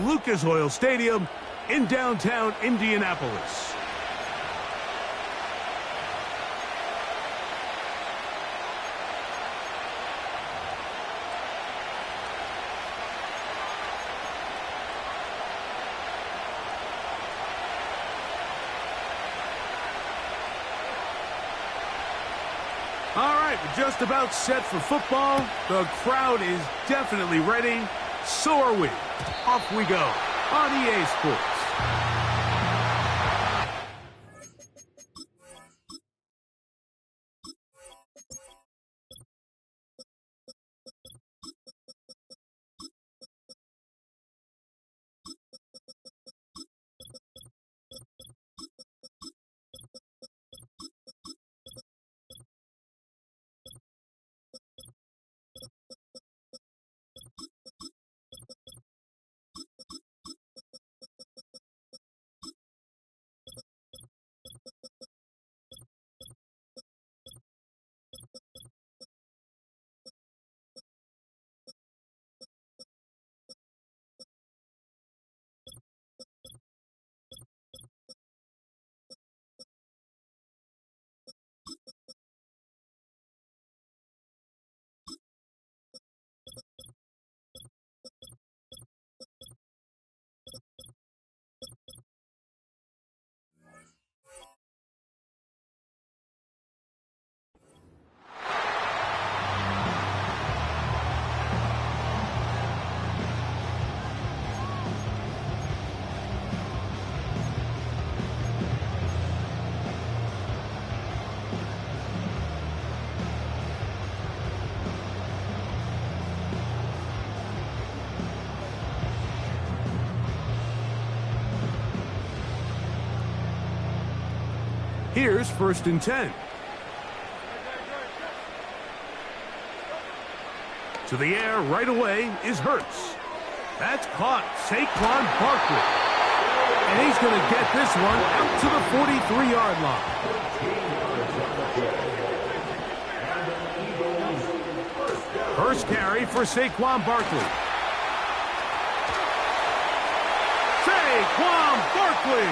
Lucas Oil Stadium in downtown Indianapolis. All right, we're just about set for football. The crowd is definitely ready. So are we. Off we go on EA Sports. Here's 1st and 10. To the air right away is Hurts. That's caught. Saquon Barkley. And he's going to get this one out to the 43-yard line. First carry for Saquon Barkley. Saquon Barkley.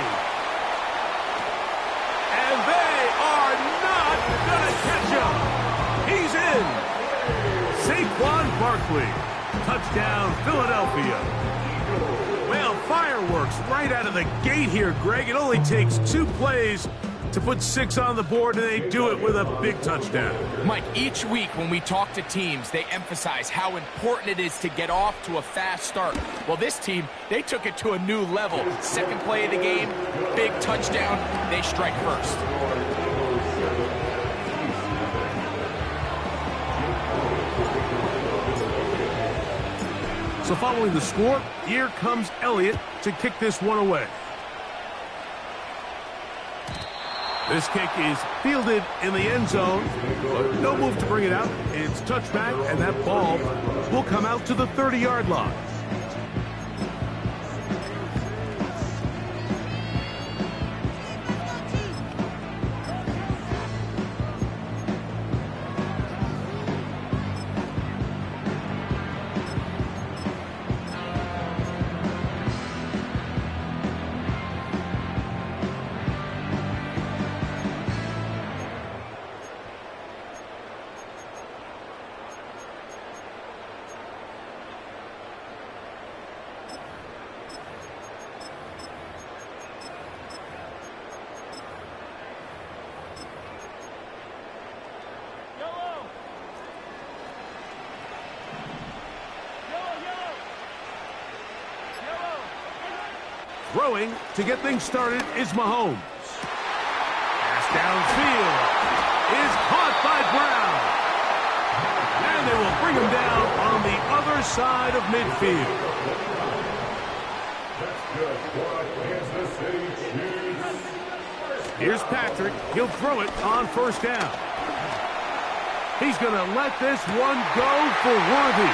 And they are not going to catch him. He's in. Saquon Barkley. Touchdown, Philadelphia. Well, fireworks right out of the gate here, Greg. It only takes 2 plays to put 6 on the board, and they do it with a big touchdown. Mike, each week when we talk to teams, they emphasize how important it is to get off to a fast start. Well, this team, they took it to a new level. 2nd play of the game, big touchdown, they strike first. So following the score, here comes Elliott to kick this one away. This kick is fielded in the end zone, but no move to bring it out. It's touchback, and that ball will come out to the 30-yard line. Throwing to get things started is Mahomes. Pass downfield is caught by Brown. And they will bring him down on the other side of midfield. Here's Patrick. He'll throw it on 1st down. He's going to let this one go for Worthy.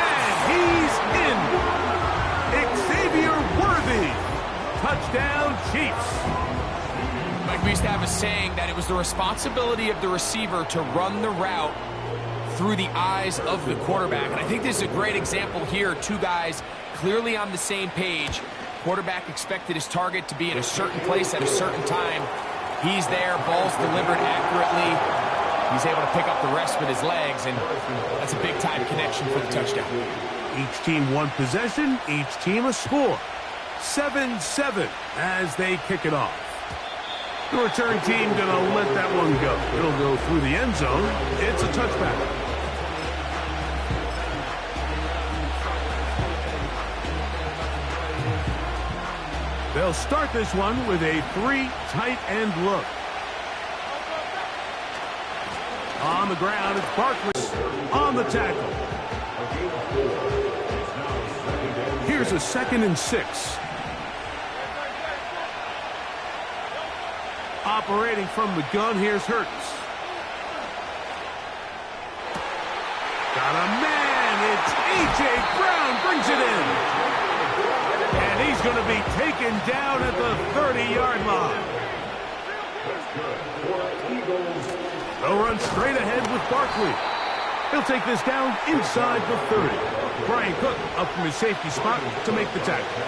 And he's in. Xavier Worthy. Touchdown, Chiefs. Mike, we used to have a saying that it was the responsibility of the receiver to run the route through the eyes of the quarterback. And I think this is a great example here. 2 guys clearly on the same page. Quarterback expected his target to be in a certain place at a certain time. He's there, ball's delivered accurately. He's able to pick up the rest with his legs, and that's a big-time connection for the touchdown. Each team one possession, each team a score. 7-7 as they kick it off. The return team going to let that one go. It'll go through the end zone. It's a touchback. They'll start this one with a 3 tight end look. On the ground, it's Barkley on the tackle. Here's a 2nd and 6. Operating from the gun, here's Hurts. Got a man, it's A.J. Brown, brings it in. And he's going to be taken down at the 30-yard line. They'll run straight ahead with Barkley. He'll take this down inside the 30. Brian Cook up from his safety spot to make the tackle.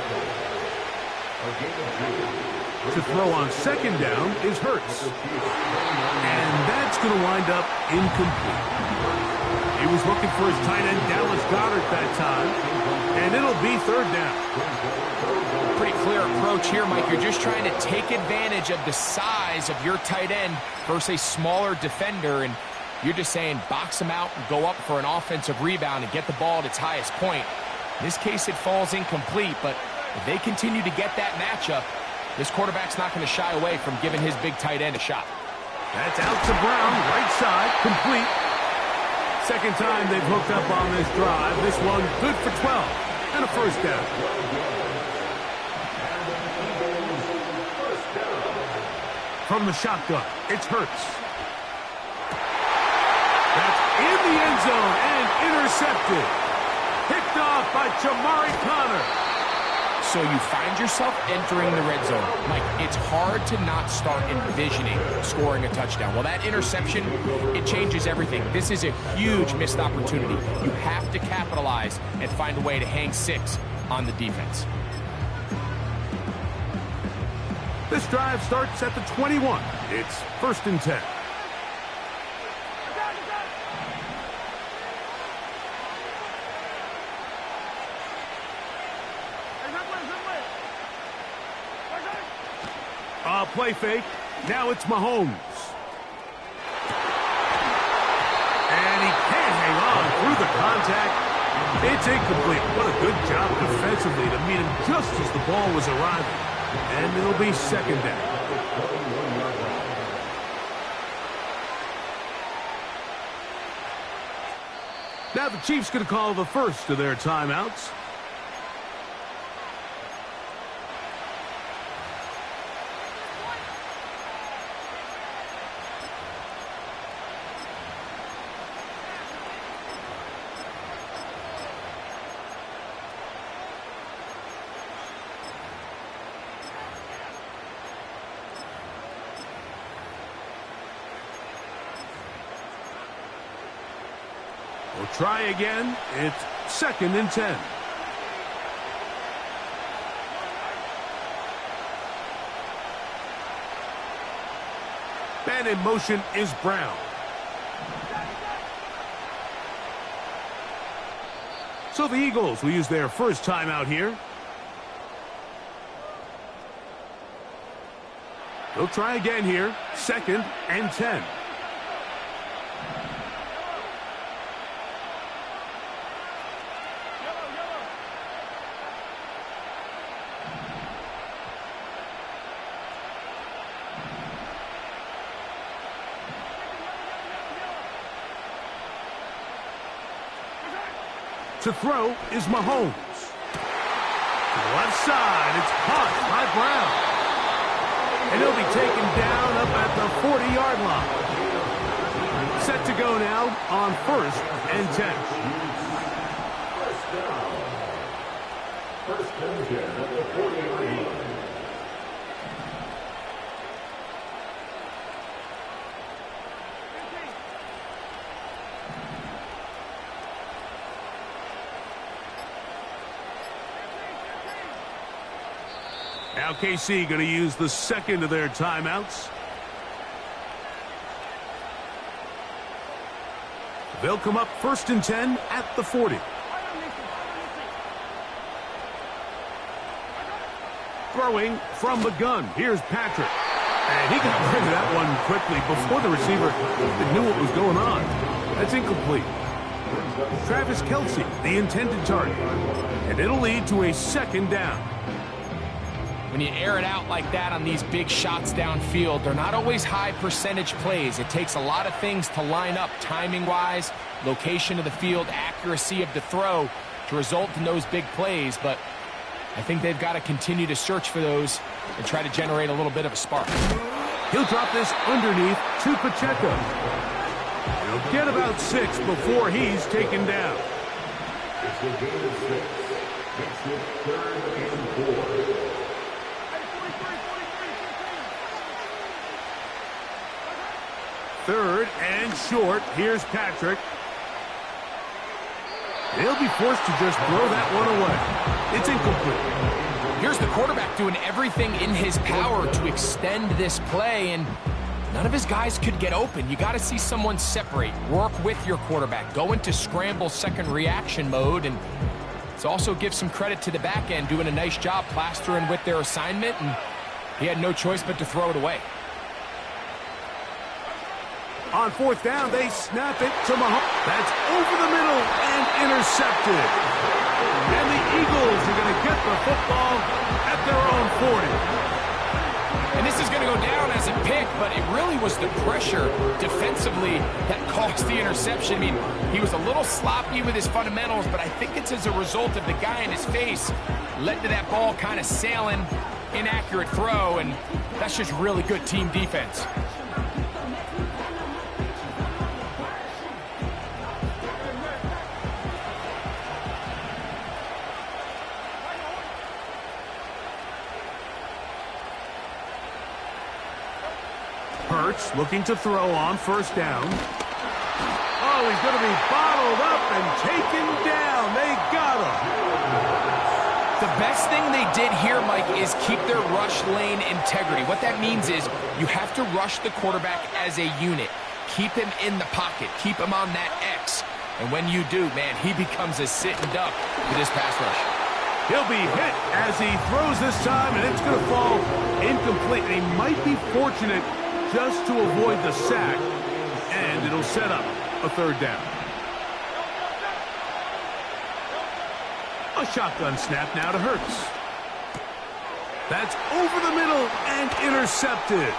To throw on 2nd down is Hurts. And that's going to wind up incomplete. He was looking for his tight end, Dallas Goedert, that time. And it'll be 3rd down. Pretty clear approach here, Mike. You're just trying to take advantage of the size of your tight end versus a smaller defender, and you're just saying box him out and go up for an offensive rebound and get the ball at its highest point. In this case, it falls incomplete, but if they continue to get that matchup, this quarterback's not going to shy away from giving his big tight end a shot. That's out to Brown, right side, complete. 2nd time they've hooked up on this drive. This one good for 12 and a 1st down. From the shotgun, it's Hurts. That's in the end zone and intercepted. Picked off by Jamari Connor. So you find yourself entering the red zone. Mike, it's hard to not start envisioning scoring a touchdown. Well, that interception, it changes everything. This is a huge missed opportunity. You have to capitalize and find a way to hang 6 on the defense. This drive starts at the 21. It's 1st and 10. Play fake. Now it's Mahomes. And he can't hang on through the contact. It's incomplete. What a good job defensively to meet him just as the ball was arriving. And it'll be 2nd down. Now the Chiefs going to call the first of their timeouts. We'll try again. It's 2nd and 10. And in motion is Brown. So the Eagles will use their first timeout here. They'll try again here. 2nd and 10. To throw is Mahomes. To the left side, it's caught by Brown. And he'll be taken down up at the 40-yard line. Set to go now on 1st and 10. First and 10 at the 40-yard line. Now KC going to use the second of their timeouts. They'll come up 1st and 10 at the 40. Throwing from the gun. Here's Patrick. And he got rid of that one quickly before the receiver even knew what was going on. That's incomplete. Travis Kelce, the intended target. And it'll lead to a 2nd down. When you air it out like that on these big shots downfield, they're not always high percentage plays. It takes a lot of things to line up timing-wise, location of the field, accuracy of the throw to result in those big plays. But I think they've got to continue to search for those and try to generate a little bit of a spark. He'll drop this underneath to Pacheco. He'll get about 6 before he's taken down. It's a gain of 6. Makes it 3rd and 4. Third and short. Here's Patrick. He'll be forced to just throw that one away. It's incomplete. Here's the quarterback doing everything in his power to extend this play, and none of his guys could get open. You got to see someone separate, work with your quarterback, go into scramble second reaction mode, and it's also give some credit to the back end doing a nice job plastering with their assignment, and he had no choice but to throw it away. On 4th down, they snap it to Mahomes. That's over the middle and intercepted. And the Eagles are going to get the football at their own 40. And this is going to go down as a pick, but it really was the pressure defensively that caused the interception. I mean, he was a little sloppy with his fundamentals, but I think it's as a result of the guy in his face led to that ball kind of sailing, inaccurate throw, and that's just really good team defense. Hurts looking to throw on 1st down. Oh, he's going to be bottled up and taken down. They got him. The best thing they did here, Mike, is keep their rush lane integrity. What that means is you have to rush the quarterback as a unit. Keep him in the pocket. Keep him on that X. And when you do, man, he becomes a sitting duck for this pass rush. He'll be hit as he throws this time, and it's going to fall incomplete. He might be fortunate just to avoid the sack, and it'll set up a 3rd down. A shotgun snap now to Hurts. That's over the middle and intercepted.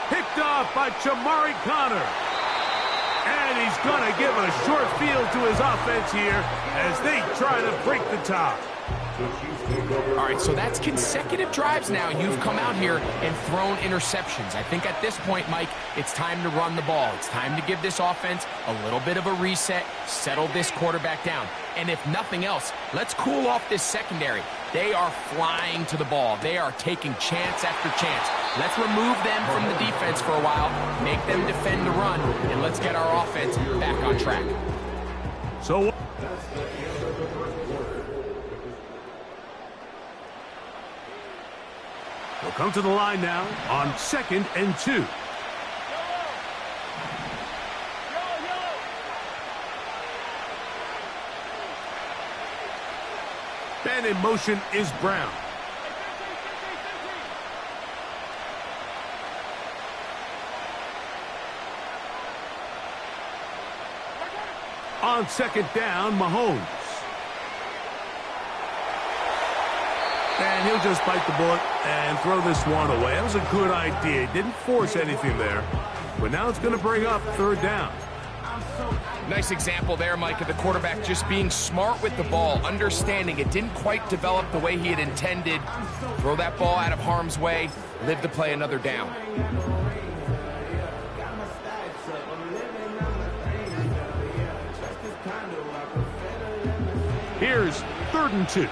Picked off by Jamari Connor. And he's going to give a short field to his offense here as they try to break the tie. All right, so that's consecutive drives now. You've come out here and thrown interceptions. I think at this point, Mike, it's time to run the ball. It's time to give this offense a little bit of a reset, settle this quarterback down. And if nothing else, let's cool off this secondary. They are flying to the ball. They are taking chance after chance. Let's remove them from the defense for a while, make them defend the run, and let's get our offense back on track. So we'll come to the line now on 2nd and 2. And in motion is Brown. On 2nd down, Mahomes. And he'll just bite the bullet and throw this one away. That was a good idea. Didn't force anything there. But now it's going to bring up 3rd down. Nice example there, Mike, of the quarterback just being smart with the ball, understanding it didn't quite develop the way he had intended. Throw that ball out of harm's way, live to play another down. Here's 3rd and 2.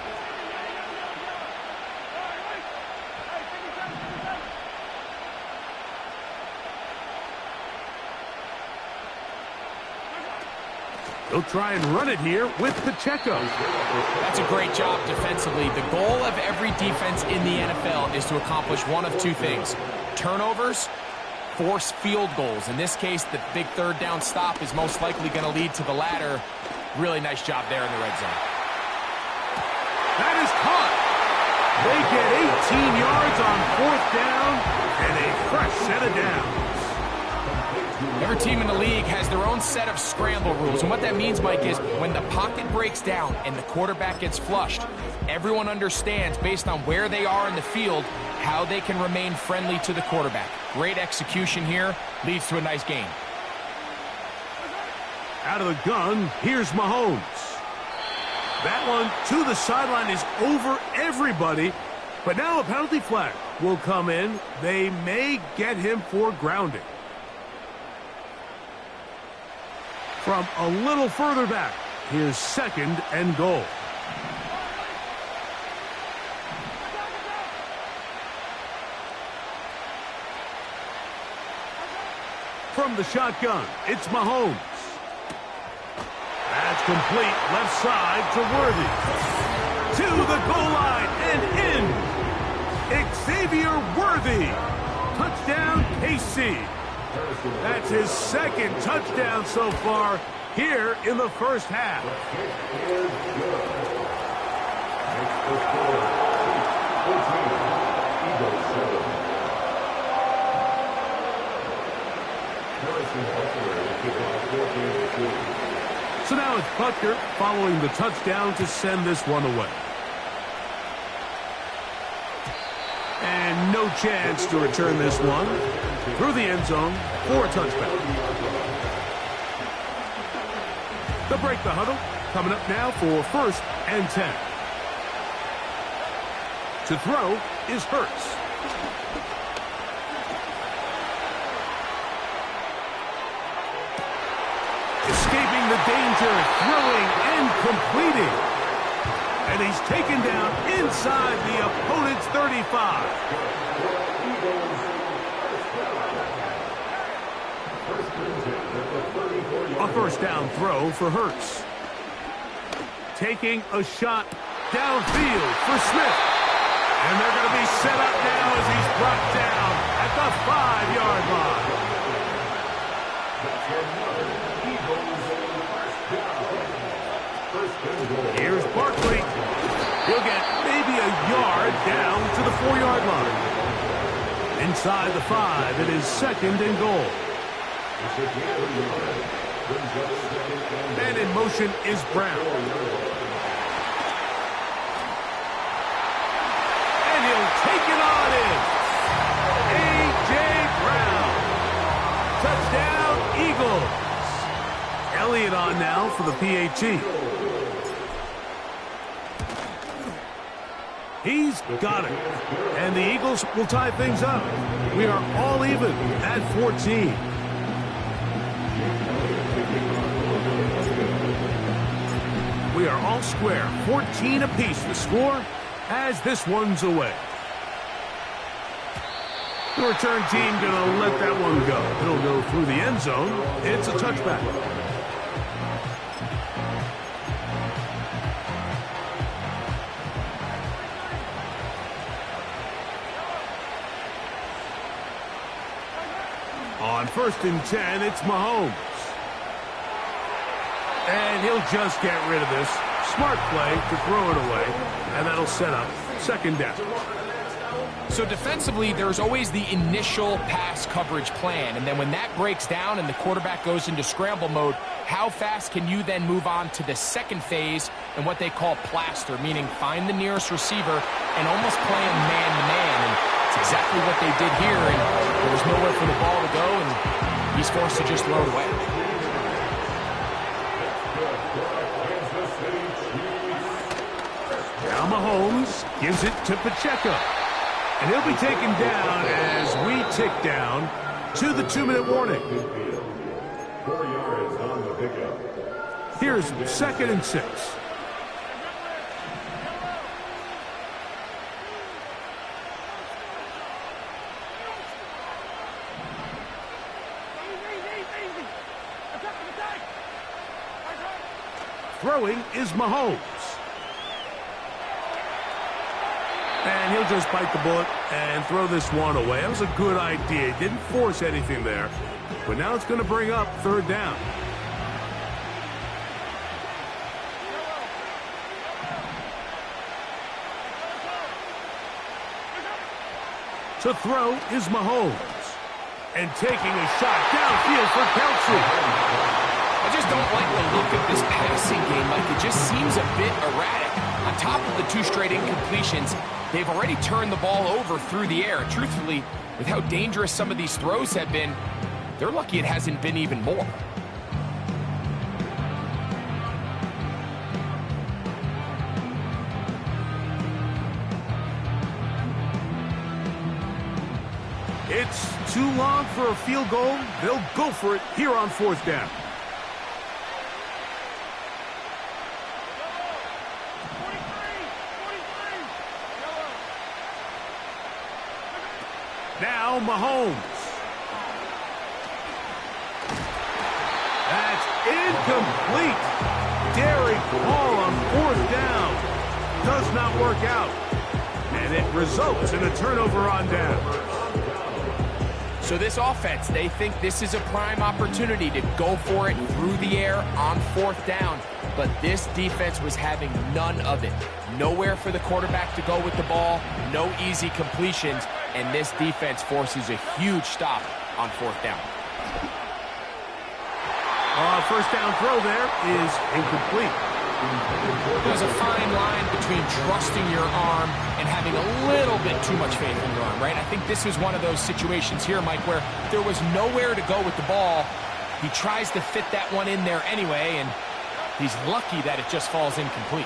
He'll try and run it here with Pacheco. That's a great job defensively. The goal of every defense in the NFL is to accomplish one of two things: turnovers, force field goals. In this case, the big third down stop is most likely going to lead to the latter. Really nice job there in the red zone. That is caught. They get 18 yards on 4th down and a fresh set of downs. Every team in the league has their own set of scramble rules, and what that means, Mike, is when the pocket breaks down and the quarterback gets flushed, everyone understands, based on where they are in the field, how they can remain friendly to the quarterback. Great execution here, leads to a nice gain. Out of the gun, here's Mahomes. That one to the sideline is over everybody, but now a penalty flag will come in. They may get him for grounding. From a little further back, here's 2nd and goal. From the shotgun, it's Mahomes. That's complete, left side to Worthy. To the goal line and in. Xavier Worthy. Touchdown, KC. That's his 2nd touchdown so far here in the first half. So now it's Butker following the touchdown to send this one away. And no chance to return this one through the end zone for a touchback. They'll break the huddle. Coming up now for 1st and 10. To throw is Hurts. Escaping the danger, throwing and completing. And he's taken down inside the opponent's 35. A 1st down throw for Hurts. Taking a shot downfield for Smith. And they're going to be set up now as he's brought down at the 5-yard line. Here's Barkley. He'll get maybe a yard down to the 4-yard line. Inside the 5, it is 2nd and goal. And in motion is Brown. And he'll take it on in. A.J. Brown. Touchdown, Eagles. Elliott on now for the PAT. He's got it. And the Eagles will tie things up. We are all even at 14. We are all square. 14 apiece the score as this one's away. The return team going to let that one go. It'll go through the end zone. It's a touchback. On 1st and 10, it's Mahomes. And he'll just get rid of this. Smart play to throw it away. And that'll set up 2nd down. So defensively, there's always the initial pass coverage plan. And then when that breaks down and the quarterback goes into scramble mode, how fast can you then move on to the 2nd phase and what they call plaster, meaning find the nearest receiver and almost play him man-to-man. And it's exactly what they did here. And there was nowhere for the ball to go, and he's forced to just throw it away. Now Mahomes gives it to Pacheco. And he'll be taken down as we tick down to the 2-minute warning. 4 yards on the pickup. Here's 2nd and 6. Throwing is Mahomes. And he'll just bite the bullet and throw this one away. That was a good idea. He didn't force anything there. But now it's going to bring up third down. To throw is Mahomes. And taking a shot downfield for Kelsey. I just don't like the look of this passing game. Like, it just seems a bit erratic. On top of the 2 straight incompletions, they've already turned the ball over through the air. Truthfully, with how dangerous some of these throws have been, they're lucky it hasn't been even more. It's too long for a field goal. They'll go for it here on fourth down. Now Mahomes. That's incomplete. Derek Hall on fourth down. Does not work out. And it results in a turnover on down. So this offense, they think this is a prime opportunity to go for it through the air on fourth down. But this defense was having none of it. Nowhere for the quarterback to go with the ball, no easy completions, and this defense forces a huge stop on fourth down. First down throw there is incomplete. There's a fine line between trusting your arm and having a little bit too much faith in your arm, right? I think this is one of those situations here, Mike, where there was nowhere to go with the ball. He tries to fit that one in there anyway, and he's lucky that it just falls incomplete.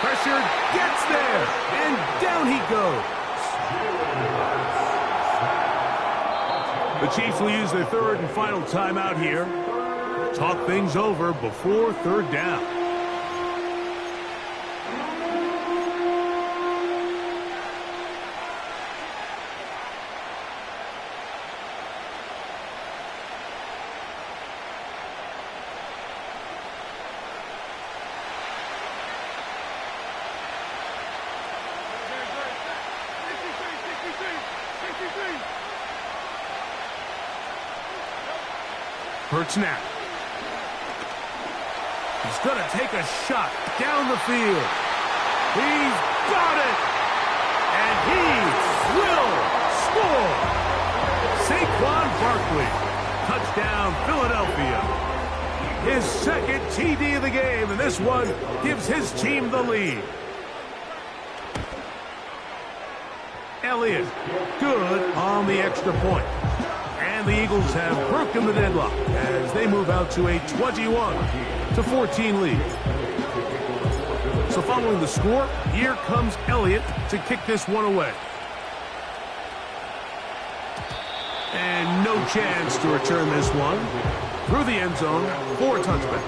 Pressured, gets there, and down he goes. The Chiefs will use their third and final timeout here. Talk things over before third down. Hurts now. He's going to take a shot down the field. He's got it. And he will score. Saquon Barkley. Touchdown, Philadelphia. His second TD of the game, and this one gives his team the lead. Elliott, good on the extra point. And the Eagles have broken the deadlock as they move out to a 21-14 lead. So following the score, here comes Elliott to kick this one away. And no chance to return this one through the end zone for a touchback.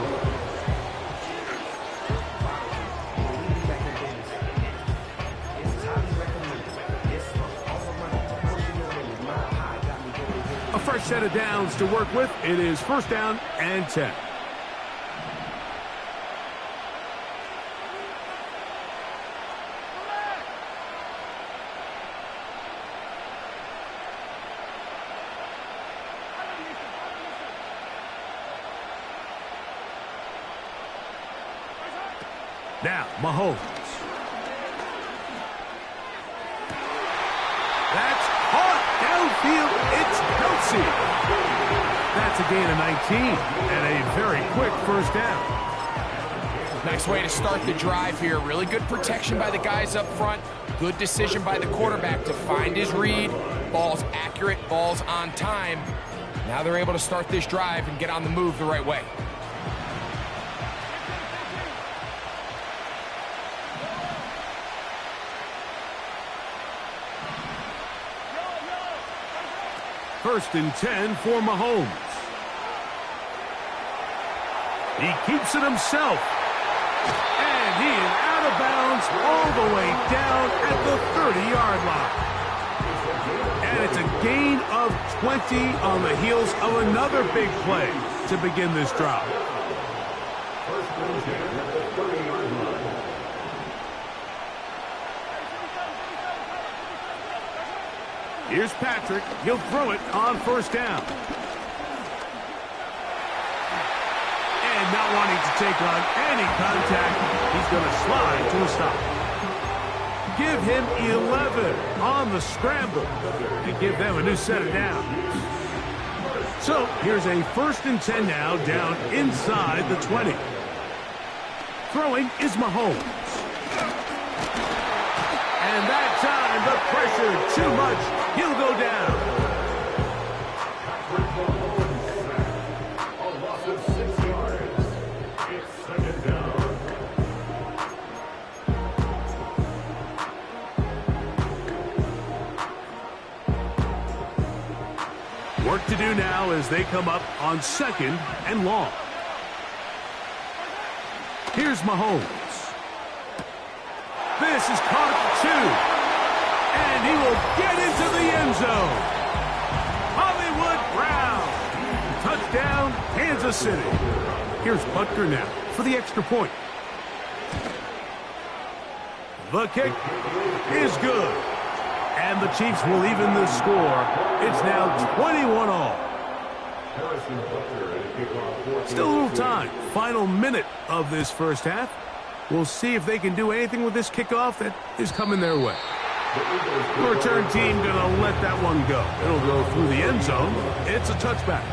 A fresh set of downs to work with. It is first down and 10. Now, Mahomes. That's caught downfield. It's Kelsey. That's a gain of 19 and a very quick first down. Nice way to start the drive here. Really good protection by the guys up front. Good decision by the quarterback to find his read. Ball's accurate, ball's on time. Now they're able to start this drive and get on the move the right way. First and 10 for Mahomes. He keeps it himself. And he is out of bounds all the way down at the 30-yard line. And it's a gain of 20 on the heels of another big play to begin this drive. Here's Patrick. He'll throw it on first down. And not wanting to take on any contact, he's going to slide to a stop. Give him 11 on the scramble and give them a new set of downs. So here's a 1st and 10 now, down inside the 20. Throwing is Mahomes. And that time, the pressure too much. He'll go down. A loss of 6 yards. It's 2nd down. Work to do now as they come up on 2nd and long. Here's Mahomes. This is caught at the 2. And he will get into the end zone. Hollywood Brown. Touchdown, Kansas City. Here's Butker now for the extra point. The kick is good. And the Chiefs will even the score. It's now 21-all. Still a little time. Final minute of this first half. We'll see if they can do anything with this kickoff that is coming their way. The return team going to let that one go. It'll go through the end zone. It's a touchback.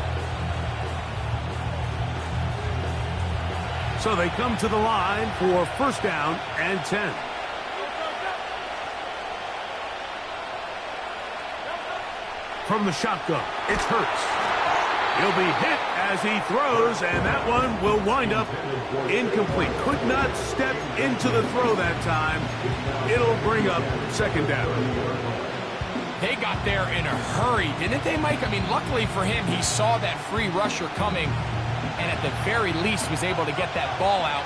So they come to the line for 1st down and 10. From the shotgun, it's Hurts. He'll be hit as he throws, and that one will wind up incomplete. Could not step into the throw that time. It'll bring up 2nd down. They got there in a hurry, didn't they, Mike? I mean, luckily for him, he saw that free rusher coming, and at the very least was able to get that ball out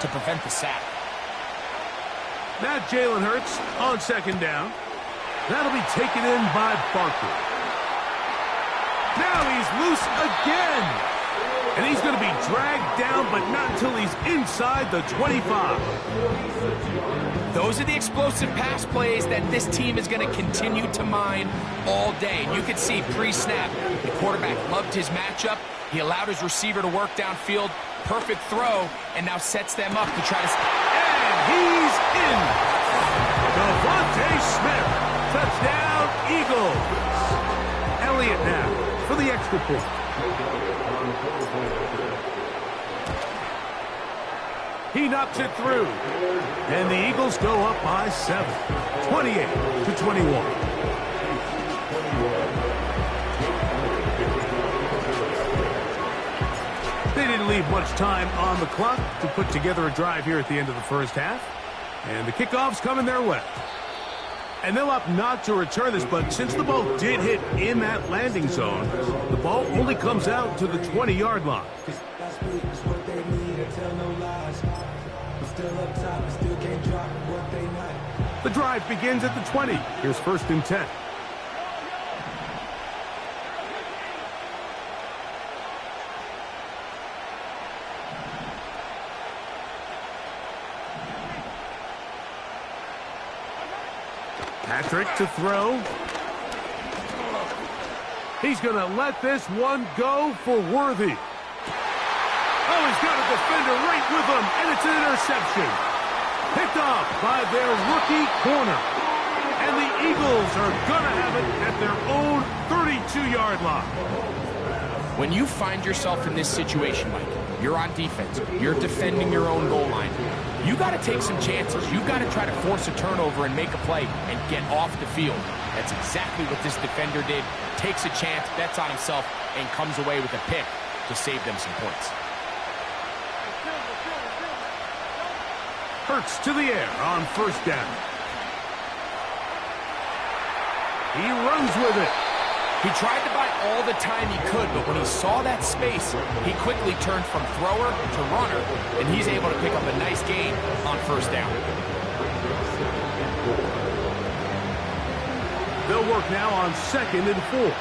to prevent the sack. Now Jalen Hurts on 2nd down. That'll be taken in by Barkley. Now he's loose again. And he's going to be dragged down, but not until he's inside the 25. Those are the explosive pass plays that this team is going to continue to mine all day. And you can see pre-snap, the quarterback loved his matchup. He allowed his receiver to work downfield. Perfect throw, and now sets them up to try to... And he's in. Devontae Smith. Touchdown, Eagles. Elliott now for the extra point. He knocks it through. And the Eagles go up by 7. 28-21. They didn't leave much time on the clock to put together a drive here at the end of the first half. And the kickoff's coming their way. And they'll opt not to return this, but since the ball did hit in that landing zone, the ball only comes out to the 20-yard line. The drive begins at the 20. Here's 1st and 10. Patrick to throw. He's going to let this one go for Worthy. Oh, he's got a defender right with him, and it's an interception. Picked off by their rookie corner. And the Eagles are going to have it at their own 32-yard line. When you find yourself in this situation, Mike, you're on defense, you're defending your own goal line, you got to take some chances. You got to try to force a turnover and make a play and get off the field. That's exactly what this defender did. Takes a chance, bets on himself, and comes away with a pick to save them some points. Hurts to the air on 1st down. He runs with it. He tried to buy all the time he could, but when he saw that space, he quickly turned from thrower to runner, and he's able to pick up a nice gain on 1st down. They'll work now on 2nd and 4.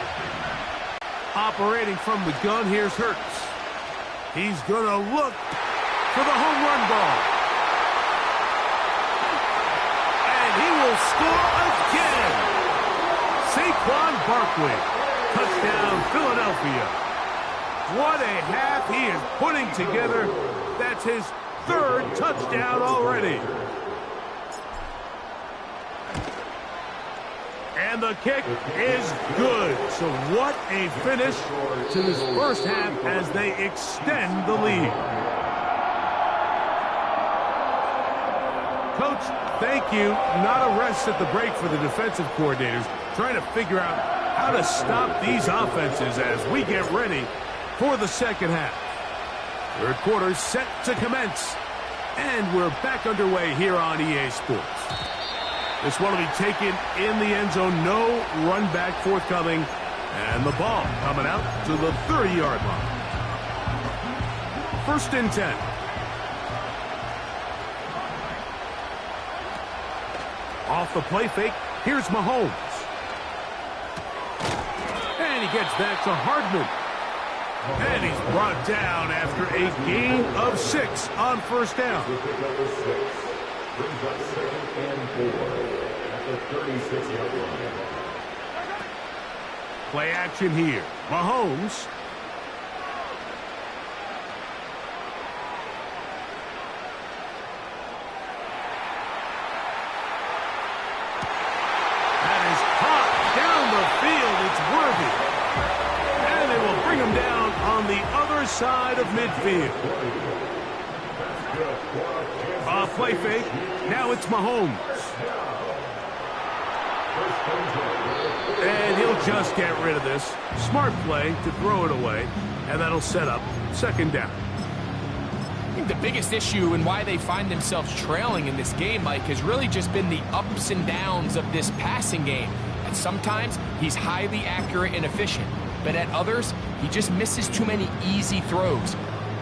Operating from the gun, here's Hurts. He's going to look, for the home run ball. And he will score again. Saquon Barkley. Touchdown, Philadelphia. What a half he is putting together. That's his third touchdown already. And the kick is good. So what a finish to this first half as they extend the lead. Coach, thank you. Not a rest at the break for the defensive coordinators, trying to figure out how to stop these offenses as we get ready for the second half. Third quarter set to commence. And we're back underway here on EA Sports. This one will be taken in the end zone. No run back forthcoming. And the ball coming out to the 30-yard line. 1st and 10. Off the play fake, here's Mahomes. And he gets back to Hardman. And he's brought down after a gain of 6 on 1st down. Brings up 2nd and 4 at the 36-yard line. Play action here. Mahomes. That is caught down the field. It's worthy. And they will bring him down on the other side of midfield. Play fake. Now it's Mahomes. And he'll just get rid of this. Smart play to throw it away. And that'll set up 2nd down. I think the biggest issue and why they find themselves trailing in this game, Mike, has really just been the ups and downs of this passing game. And sometimes he's highly accurate and efficient. But at others, he just misses too many easy throws.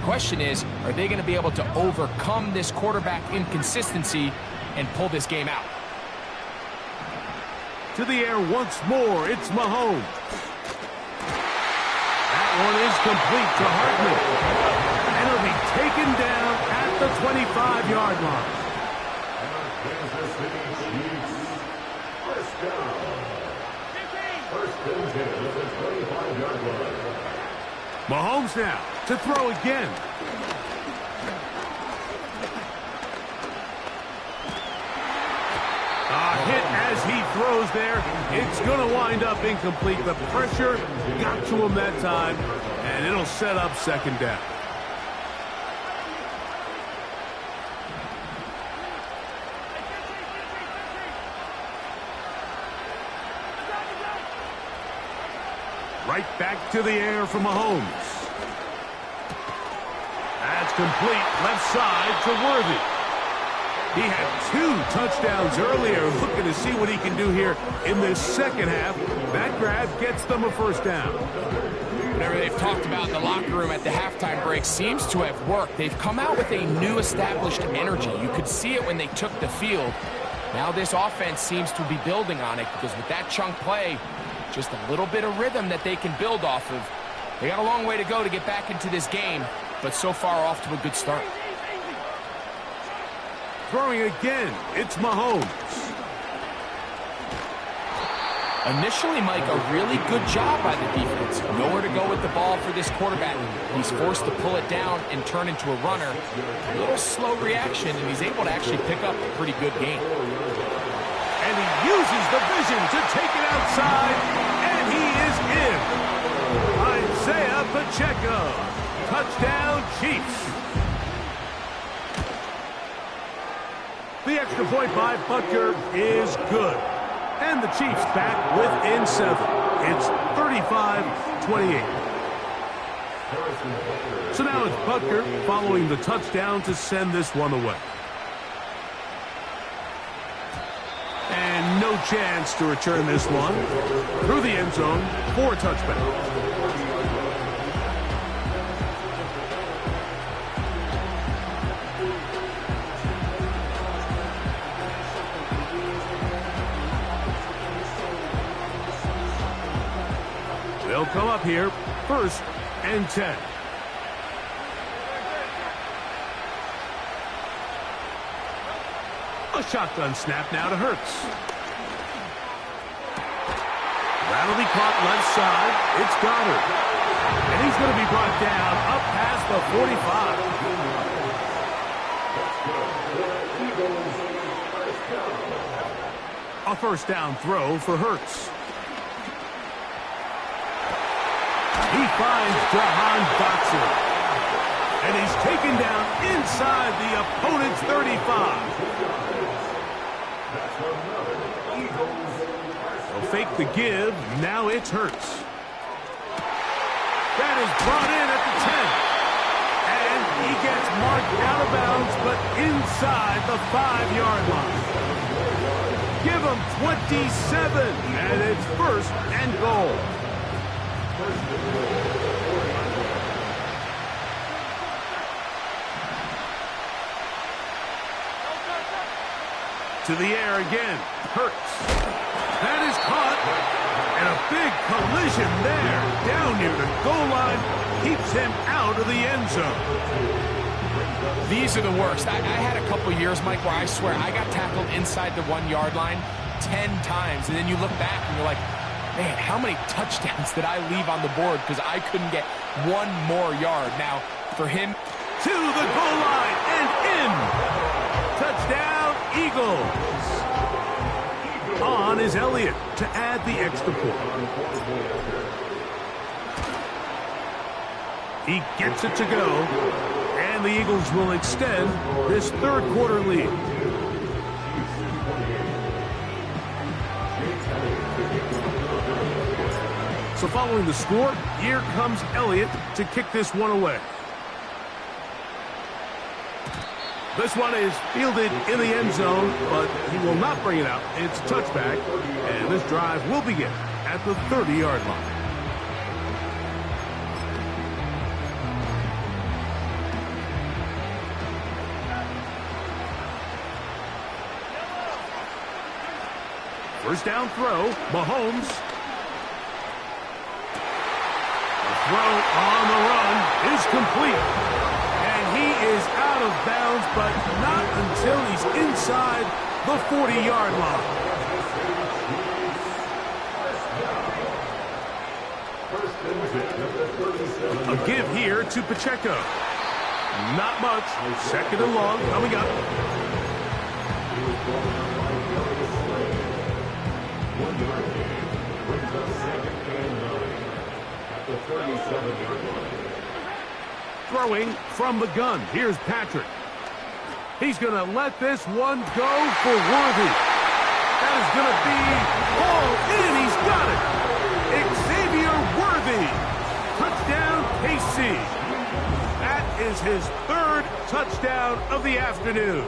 Question is, are they going to be able to overcome this quarterback inconsistency and pull this game out? To the air once more, it's Mahomes. That one is complete to Hardman. And he'll be taken down at the 25-yard line. Kansas City Chiefs. 1st down. 1st and 10 at the 25-yard line. Mahomes now to throw again. Hit as he throws there. It's going to wind up incomplete. The pressure got to him that time, and it'll set up 2nd down. Right back to the air for Mahomes. That's complete. Left side to Worthy. He had 2 touchdowns earlier. Looking to see what he can do here in this second half. That grab gets them a 1st down. Whatever they've talked about in the locker room at the halftime break seems to have worked. They've come out with a new established energy. You could see it when they took the field. Now this offense seems to be building on it because with that chunk play, just a little bit of rhythm that they can build off of. They got a long way to go to get back into this game, but so far off to a good start. Throwing again, it's Mahomes. Initially, Mike, a really good job by the defense. Nowhere to go with the ball for this quarterback. He's forced to pull it down and turn into a runner. A little slow reaction, and he's able to actually pick up a pretty good game. And he uses the vision to take it outside, and he is in. Isaiah Pacheco. Touchdown, Chiefs. The extra point by Butker is good. And the Chiefs back within 7. It's 35-28. So now it's Butker following the touchdown to send this one away. And no chance to return this one through the end zone for a touchback. They'll come up here, 1st and 10. A shotgun snap now to Hurts. That'll be caught left side. It's Goddard. And he's going to be brought down up past the 45. A first down throw for Hurts. He finds Jahan Dotson. And he's taken down inside the opponent's 35. They'll fake the give. Now it's Hurts. That is brought in at the 10. And he gets marked out of bounds, but inside the 5-yard line. Give him 27, and it's first and goal. To the air again. Hurts. That is caught. And a big collision there. Down near the goal line. Keeps him out of the end zone. These are the worst. I had a couple years, Mike, where I swear I got tackled inside the 1-yard line 10 times. And then you look back and you're like, man, how many touchdowns did I leave on the board because I couldn't get one more yard? Now, for him, to the goal line and in. Touchdown, Eagles. On is Elliott to add the extra point. He gets it to go. And the Eagles will extend this third quarter lead. So following the score, here comes Elliott to kick this one away. This one is fielded in the end zone, but he will not bring it out. It's a touchback, and this drive will begin at the 30-yard line. First down throw, Mahomes. The throw on the run is complete. And he is out of bounds, but not until he's inside the 40-yard line. A give here to Pacheco. Not much. Second and long coming up. Throwing from the gun. Here's Patrick. He's going to let this one go for Worthy. That is going to be all in. He's got it. Xavier Worthy. Touchdown, KC. That is his third touchdown of the afternoon.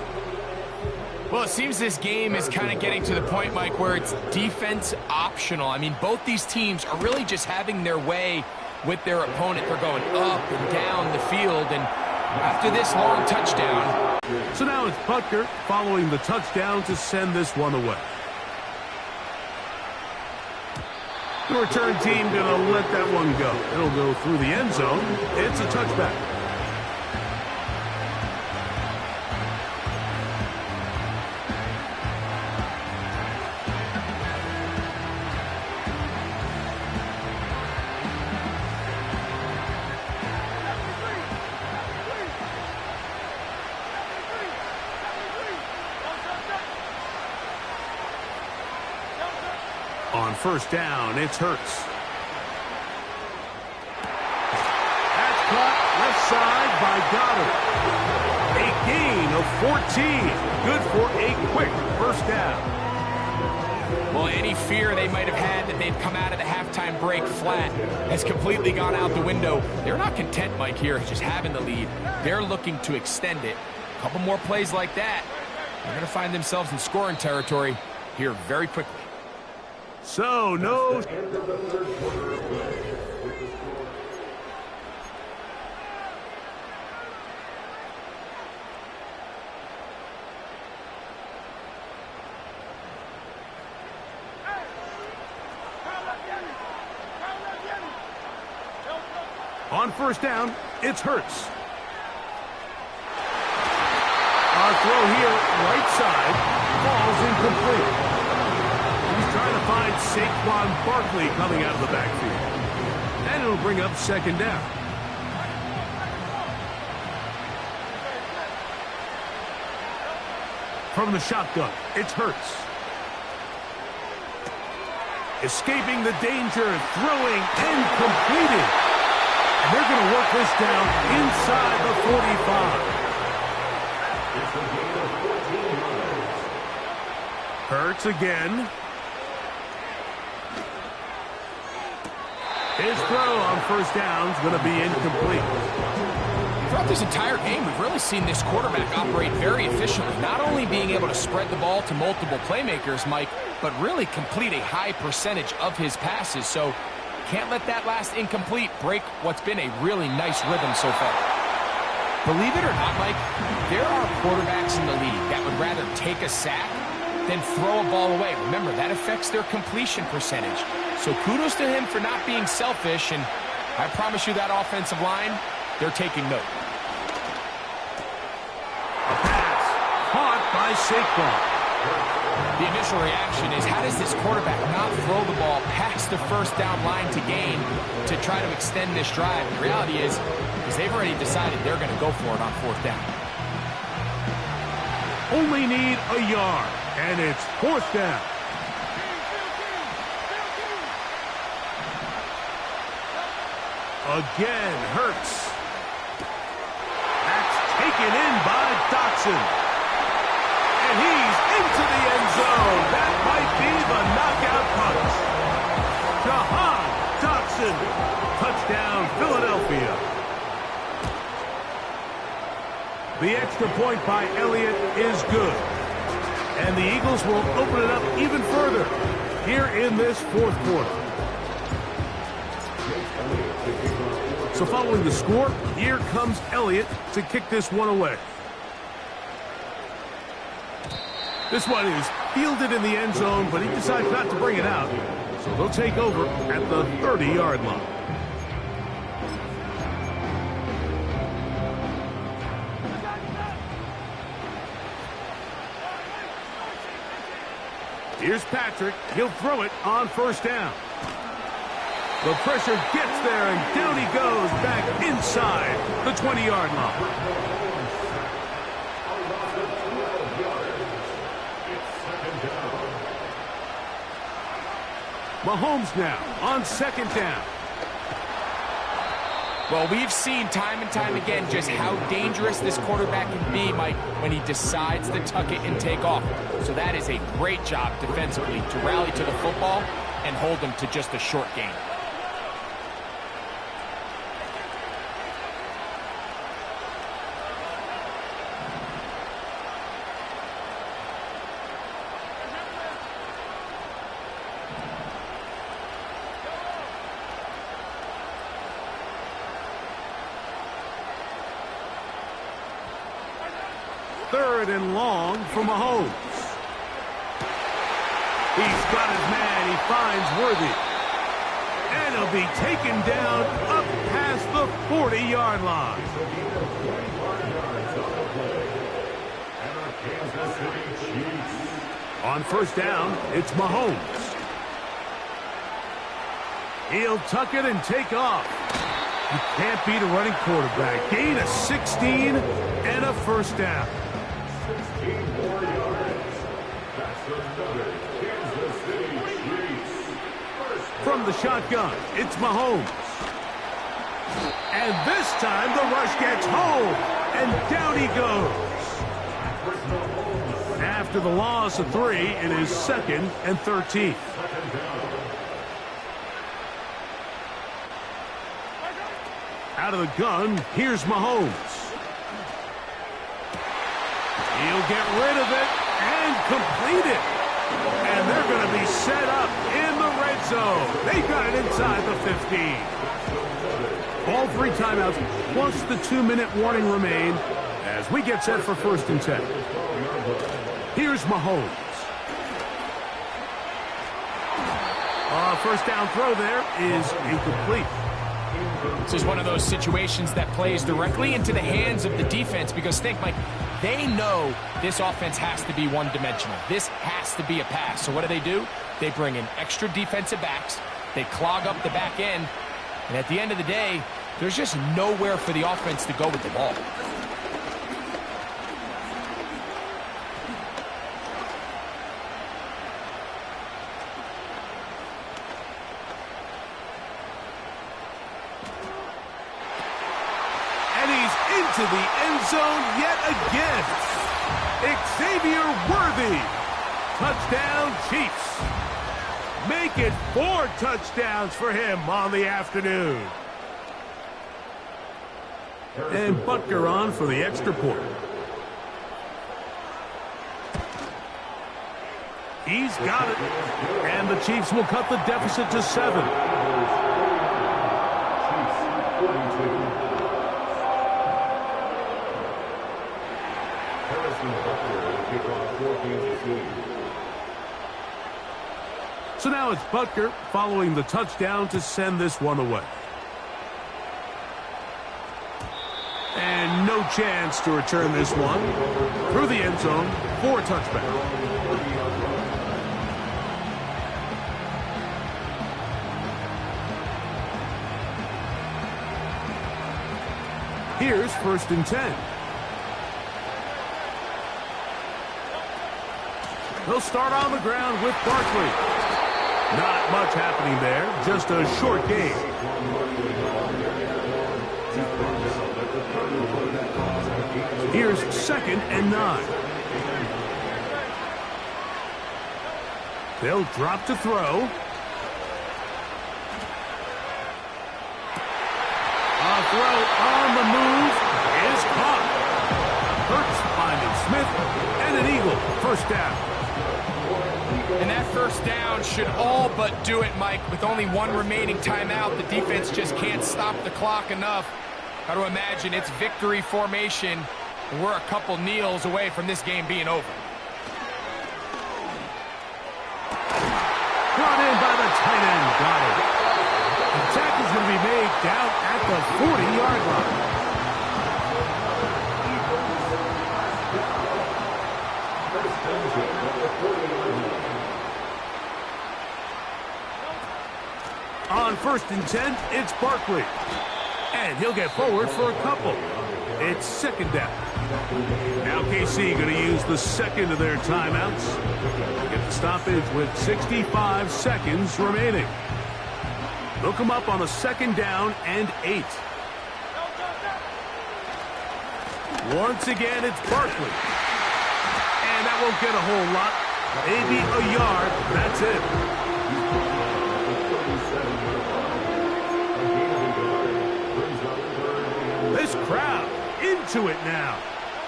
Well, it seems this game is kind of getting to the point, Mike, where it's defense optional. I mean, both these teams are really just having their way with their opponent. They're going up and down the field, and after this long touchdown. So now it's Butker following the touchdown to send this one away. The return team going to let that one go. It'll go through the end zone. It's a touchback. On first down, it's Hurts. That's caught left side by Goddard. A gain of 14. Good for a quick first down. Well, any fear they might have had that they'd come out of the halftime break flat has completely gone out the window. They're not content, Mike, here, just having the lead. They're looking to extend it. A couple more plays like that, they're going to find themselves in scoring territory here very quickly. So, no. On first down, it's Hurts. A Our throw here, right side, falls incomplete. He's trying to find Saquon Barkley coming out of the backfield. And it'll bring up second down. From the shotgun, it's Hurts. Escaping the danger, throwing, and completing. And they're going to work this down inside the 45. Hurts again. His throw on first down is going to be incomplete. Throughout this entire game, we've really seen this quarterback operate very efficiently, not only being able to spread the ball to multiple playmakers, Mike, but really complete a high percentage of his passes. So can't let that last incomplete break what's been a really nice rhythm so far. Believe it or not, Mike, there are quarterbacks in the league that would rather take a sack than throw a ball away. Remember, that affects their completion percentage. So kudos to him for not being selfish, and I promise you that offensive line, they're taking note. A pass caught by Saquon. The initial reaction is, how does this quarterback not throw the ball past the first down line to gain to try to extend this drive? The reality is they've already decided they're going to go for it on fourth down. Only need a yard, and it's fourth down. Again, Hurts. That's taken in by Dotson. And he's into the end zone. That might be the knockout punch. Jahan Dotson. Touchdown, Philadelphia. The extra point by Elliott is good. And the Eagles will open it up even further here in this fourth quarter. So following the score, here comes Elliott to kick this one away. This one is fielded in the end zone, but he decides not to bring it out. So they'll take over at the 30-yard line. Here's Patrick. He'll throw it on first down. The pressure gets there, and down he goes back inside the 20-yard line. Mahomes now on second down. Well, we've seen time and time again just how dangerous this quarterback can be, Mike, when he decides to tuck it and take off. So that is a great job defensively to rally to the football and hold him to just a short gain. Third and long for Mahomes. He's got his man. He finds Worthy. And he'll be taken down up past the 40-yard line. On first down, it's Mahomes. He'll tuck it and take off. You can't beat a running quarterback. Gain of 16 and a first down. 16 more yards. That's another Kansas City Chiefs. From the shotgun, it's Mahomes. And this time the rush gets home. And down he goes. After the loss of 3, it is 2nd and 13. Out of the gun, here's Mahomes. He'll get rid of it and complete it. And they're going to be set up in the red zone. They got it inside the 15. All 3 timeouts plus the 2-minute warning remain as we get set for 1st and 10. Here's Mahomes. First down throw there is incomplete. This is one of those situations that plays directly into the hands of the defense because think, Mike, They know this offense has to be one-dimensional. This has to be a pass. So what do? They bring in extra defensive backs. They clog up the back end. And at the end of the day, there's just nowhere for the offense to go with the ball. To the end zone yet again. Xavier Worthy. Touchdown, Chiefs. Make it 4 touchdowns for him on the afternoon. And Butker on for the extra point. He's got it. And the Chiefs will cut the deficit to 7. So now it's Butker following the touchdown to send this one away. And no chance to return this one. Through the end zone for a touchback. Here's 1st and 10. They'll start on the ground with Barkley. Not much happening there, just a short game. Here's 2nd and 9. They'll drop to throw. A throw on the move is caught. Hurts finding Smith, and an Eagle, 1st down. And that 1st down should all but do it, Mike. With only 1 remaining timeout, the defense just can't stop the clock enough. Got to imagine it's victory formation. We're a couple kneels away from this game being over. Brought in by the tight end. Got it. The tackle is going to be made down at the 40-yard line. On 1st and 10, it's Barkley. And he'll get forward for a couple. It's 2nd down. Now KC going to use the 2nd of their timeouts. Get the stoppage with 65 seconds remaining. They'll come up on a 2nd down and 8. Once again, it's Barkley. And that won't get a whole lot. Maybe a yard. That's it. This crowd into it now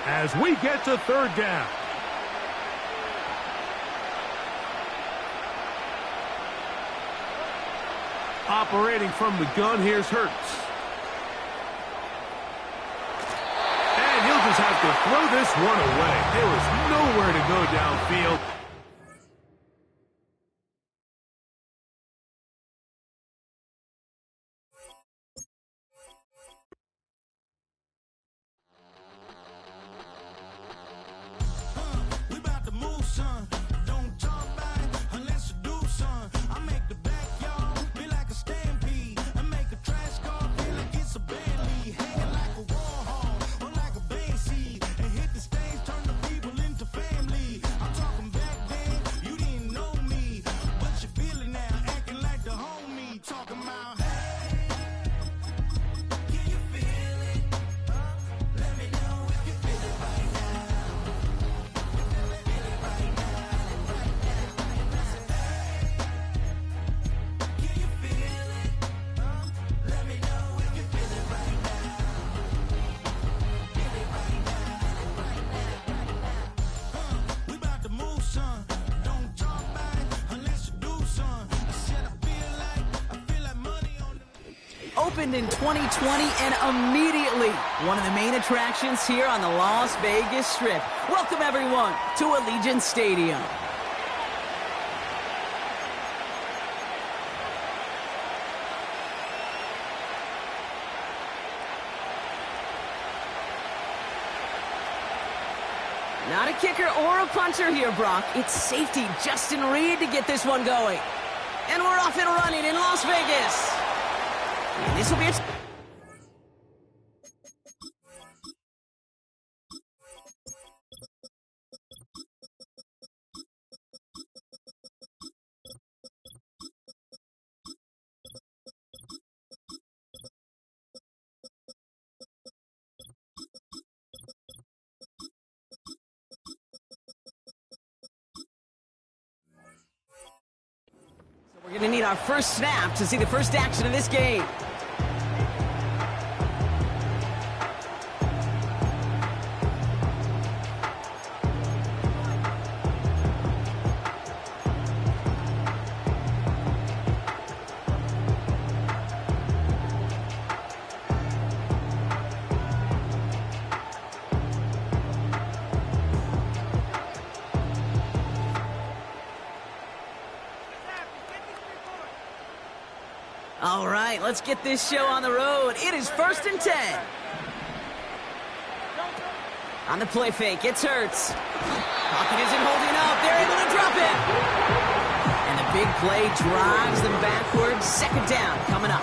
as we get to 3rd down. Operating from the gun, here's Hurts. And he'll just have to throw this one away. There was nowhere to go downfield. Opened in 2020 and immediately one of the main attractions here on the Las Vegas Strip. Welcome everyone to Allegiant Stadium. Not a kicker or a punter here, Brock. It's safety Justin Reed to get this one going. And we're off and running in Las Vegas. And this will be a... We're going to need our first snap to see the first action of this game. All right, let's get this show on the road. It is 1st and 10. On the play fake, it's Hurts. Pocket isn't holding up. They're able to drop it. And the big play drives them backwards. 2nd down coming up.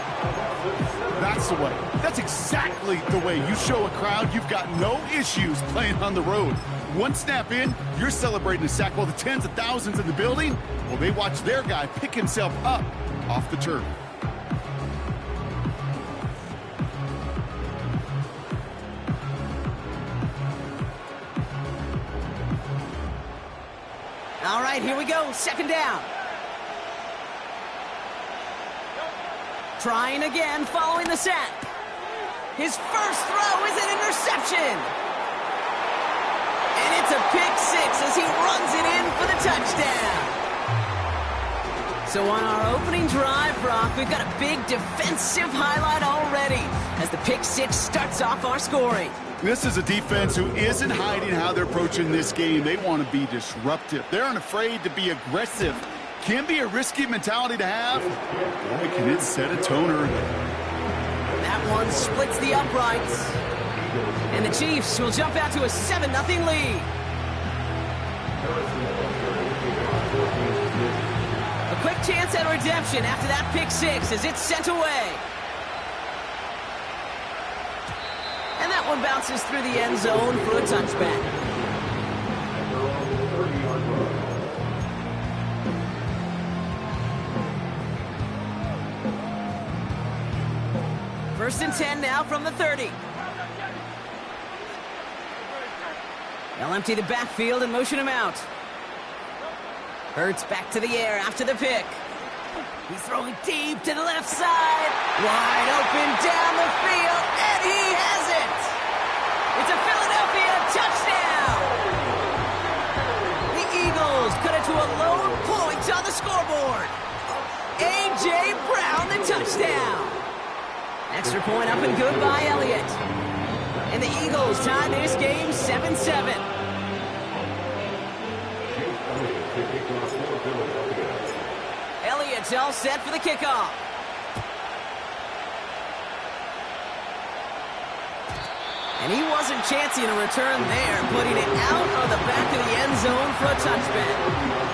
That's the way. That's exactly the way you show a crowd you've got no issues playing on the road. One snap in, you're celebrating a sack while the tens of thousands in the building, well, they watch their guy pick himself up off the turf. All right, here we go. 2nd down. Trying again, following the sack. His first throw is an interception. And it's a pick six as he runs it in for the touchdown. So on our opening drive, Brock, we've got a big defensive highlight already as the pick six starts off our scoring. This is a defense who isn't hiding how they're approaching this game. They want to be disruptive. They're unafraid to be aggressive. Can be a risky mentality to have. Boy, can it set a toner. That one splits the uprights. And the Chiefs will jump out to a 7-0 lead. A quick chance at redemption after that pick six as it's sent away. And that one bounces through the end zone for a touchback. First and 10 now from the 30. They'll empty the backfield and motion him out. Hurts back to the air after the pick. He's throwing deep to the left side. Wide open down the field, and he has it. It's a Philadelphia touchdown. The Eagles cut it to a lone point on the scoreboard. A.J. Brown, the touchdown. Extra point up and good by Elliott. And the Eagles tie this game 7-7. Elliott's all set for the kickoff. And he wasn't chancing a return there, putting it out on the back of the end zone for a touchback.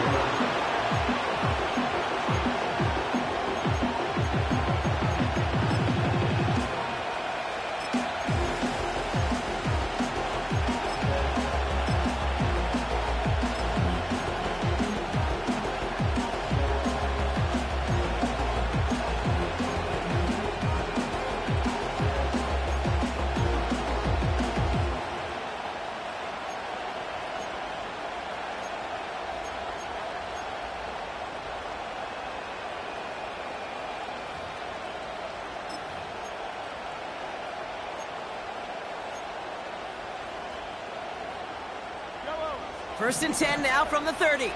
First and 10 now from the 30.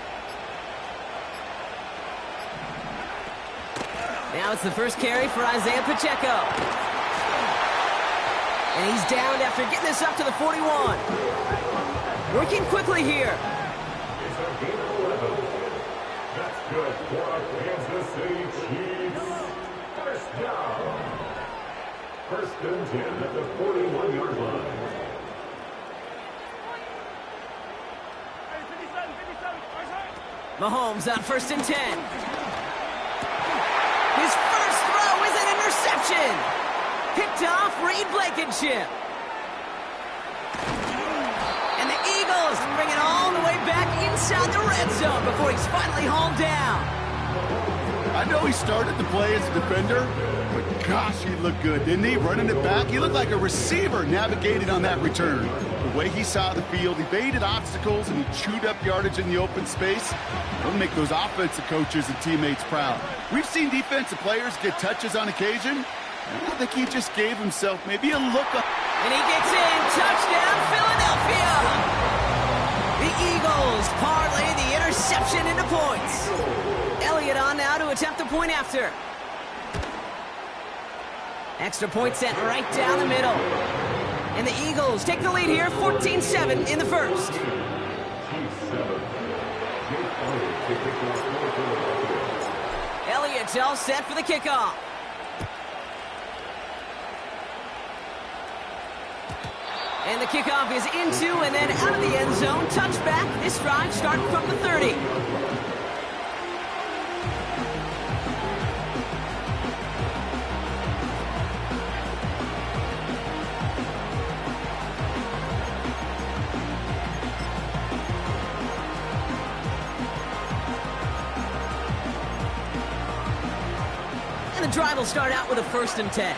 Now it's the first carry for Isaiah Pacheco. And he's downed after getting this up to the 41. Working quickly here. It's a gain of 11. That's good for our Kansas City Chiefs. First down. First and 10 at the 41-yard line. Mahomes on 1st and 10. His first throw is an interception. Picked off Reed Blankenship. And the Eagles bring it all the way back inside the red zone before he's finally hauled down. I know he started the play as a defender, but gosh, he looked good, didn't he? Running it back, he looked like a receiver navigating on that return. The way he saw the field, he baited obstacles and he chewed up yardage in the open space. It'll make those offensive coaches and teammates proud. We've seen defensive players get touches on occasion. I think he just gave himself maybe a look up. And he gets in. Touchdown, Philadelphia! The Eagles parlay the interception into points. Elliott on now to attempt the point after. Extra point sent right down the middle. And the Eagles take the lead here, 14-7 in the first. Elliott's all set for the kickoff. And the kickoff is into and then out of the end zone. Touchback. This drive starting from the 30. And the drive will start out with a 1st and 10.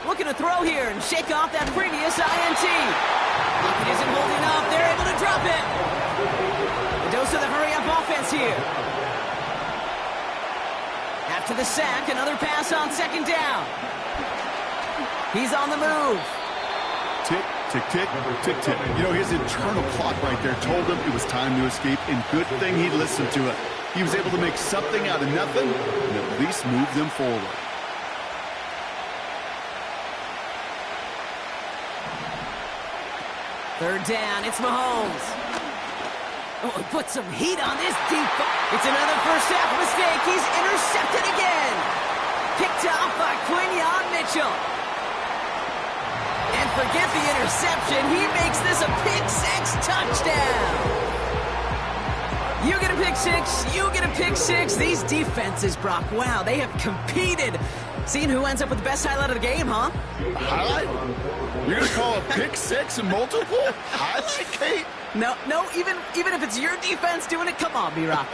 Looking to throw here and shake off that previous INT. It isn't holding up. They're able to drop it. The dose of the hurry-up offense here. After the sack, another pass on 2nd down. He's on the move. Tick, tick, tick, tick, tick. You know, his internal clock right there told him it was time to escape, and good thing he listened to it. He was able to make something out of nothing and at least move them forward. Third down, it's Mahomes. Oh, he put some heat on this deep. It's another first half mistake. He's intercepted again. Picked off by Quinyon Mitchell. And forget the interception. He makes this a pick-6 touchdown. You get a pick-6, you get a pick-6. These defenses, Brock, wow, they have competed. Seeing who ends up with the best highlight of the game, huh? Highlight? You're going to call a pick-6 and multiple? Highlight, Kate? No, even if it's your defense doing it, come on, B-Rock.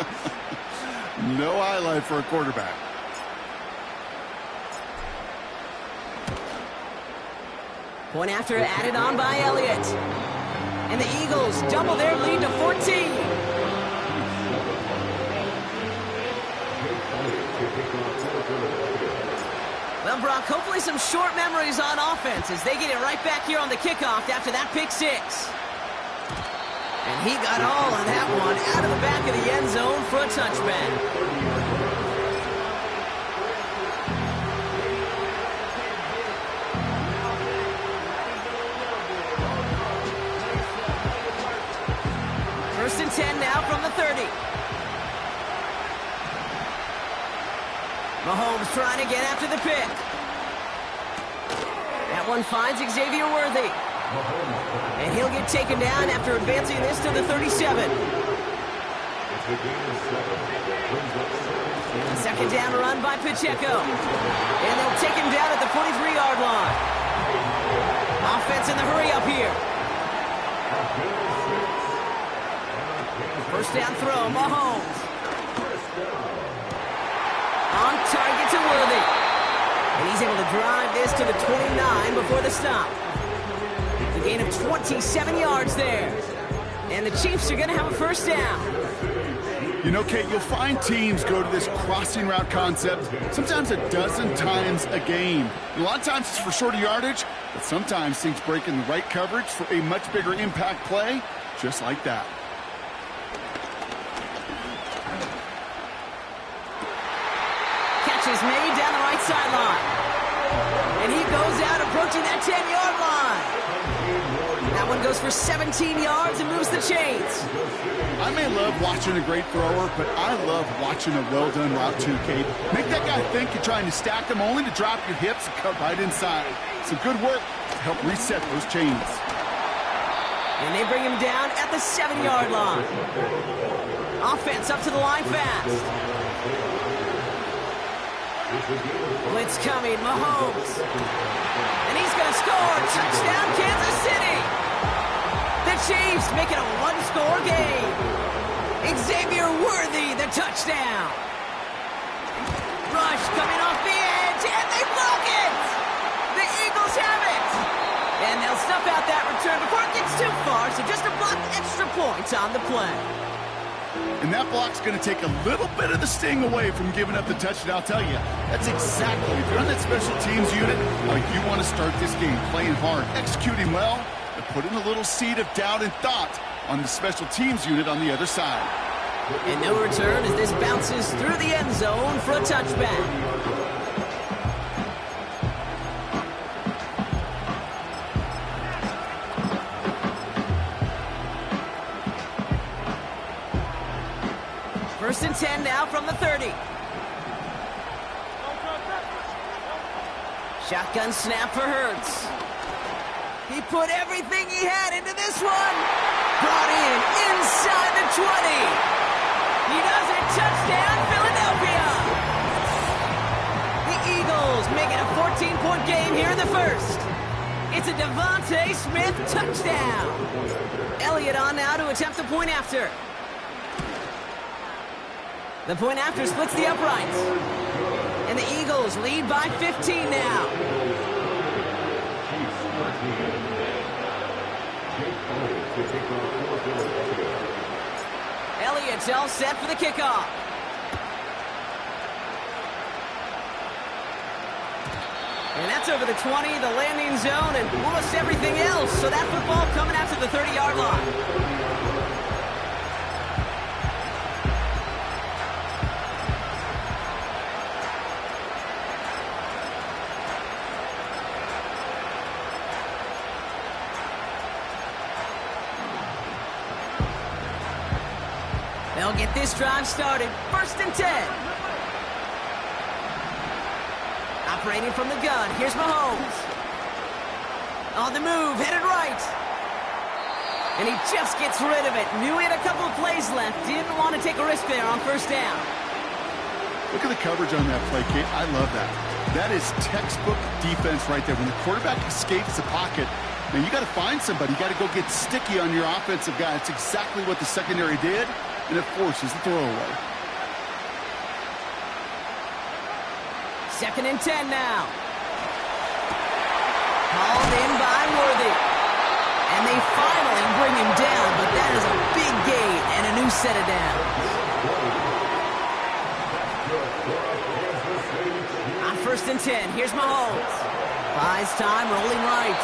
No highlight for a quarterback. Point after added on by Elliott. And the Eagles double their lead to 14. Well, Brock, hopefully some short memories on offense as they get it right back here on the kickoff after that pick-6. And he got all on that one out of the back of the end zone for a touchback. First and 10 now from the 30. Mahomes trying to get after the pick. That one finds Xavier Worthy. And he'll get taken down after advancing this to the 37. A 2nd down run by Pacheco. And they'll take him down at the 43-yard line. Offense in the hurry-up here. First down throw, Mahomes. On target to Worthy. And he's able to drive this to the 29 before the stop. The gain of 27 yards there. And the Chiefs are going to have a first down. You know, Kate, you'll find teams go to this crossing route concept sometimes a dozen times a game. And a lot of times it's for shorter yardage, but sometimes things break in the right coverage for a much bigger impact play, just like that. Is made down the right sideline. And he goes out approaching that 10-yard line. That one goes for 17 yards and moves the chains. I may love watching a great thrower, but I love watching a well-done route too, Kate. Make that guy think you're trying to stack them only to drop your hips and cut right inside. Some good work to help reset those chains. And they bring him down at the 7-yard line. Offense up to the line fast. Blitz coming, Mahomes. And he's going to score. Touchdown, Kansas City. The Chiefs make it a one-score game. Xavier Worthy, the touchdown. Rush coming off the edge, and they block it. The Eagles have it. And they'll snuff out that return before it gets too far, so just a block extra points on the play. And that block's going to take a little bit of the sting away from giving up the touchdown. I'll tell you, that's exactly, if you're on that special teams unit, like you want to start this game playing hard, executing well, and putting a little seed of doubt and thought on the special teams unit on the other side. And no return as this bounces through the end zone for a touchback. First and 10 now from the 30. Shotgun snap for Hurts. He put everything he had into this one. Brought in inside the 20. He does it. Touchdown, Philadelphia. The Eagles make it a 14-point game here in the first. It's a Devontae Smith touchdown. Elliott on now to attempt the point after. The point after splits the uprights. And the Eagles lead by 15 now. Elliott's all set for the kickoff. And that's over the 20, the landing zone, and almost everything else. So that football coming out to the 30-yard line. They'll get this drive started. First and 10. Operating from the gun. Here's Mahomes. On the move, headed right. And he just gets rid of it. Knew he had a couple of plays left. Didn't want to take a risk there on first down. Look at the coverage on that play, Kate. I love that. That is textbook defense right there. When the quarterback escapes the pocket, man, you got to find somebody. You got to go get sticky on your offensive guy. It's exactly what the secondary did. And it forces the throwaway. Second and 10 now. Called in by Worthy. And they finally bring him down, but that is a big gain and a new set of downs. On first and 10, here's Mahomes. Buys time, rolling right.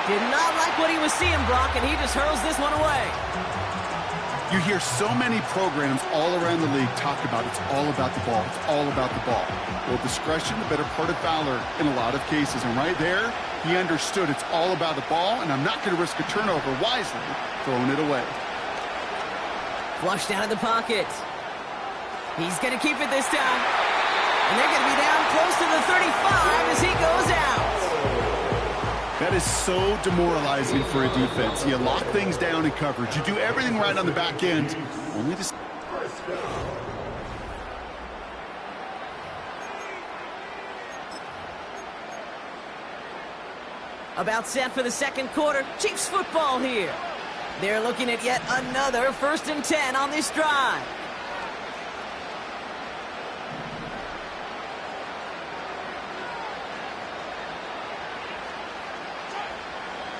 Did not like what he was seeing, Brock, and he just hurls this one away. You hear so many programs all around the league talk about it's all about the ball. It's all about the ball. Well, discretion, the better part of valor in a lot of cases. And right there, he understood it's all about the ball, and I'm not going to risk a turnover wisely, throwing it away. Flushed out of the pocket. He's going to keep it this time. And they're going to be down close to the 35 as he goes out. That is so demoralizing for a defense. You lock things down in coverage. You do everything right on the back end. Only to... About set for the second quarter. Chiefs football here. They're looking at yet another first and 10 on this drive.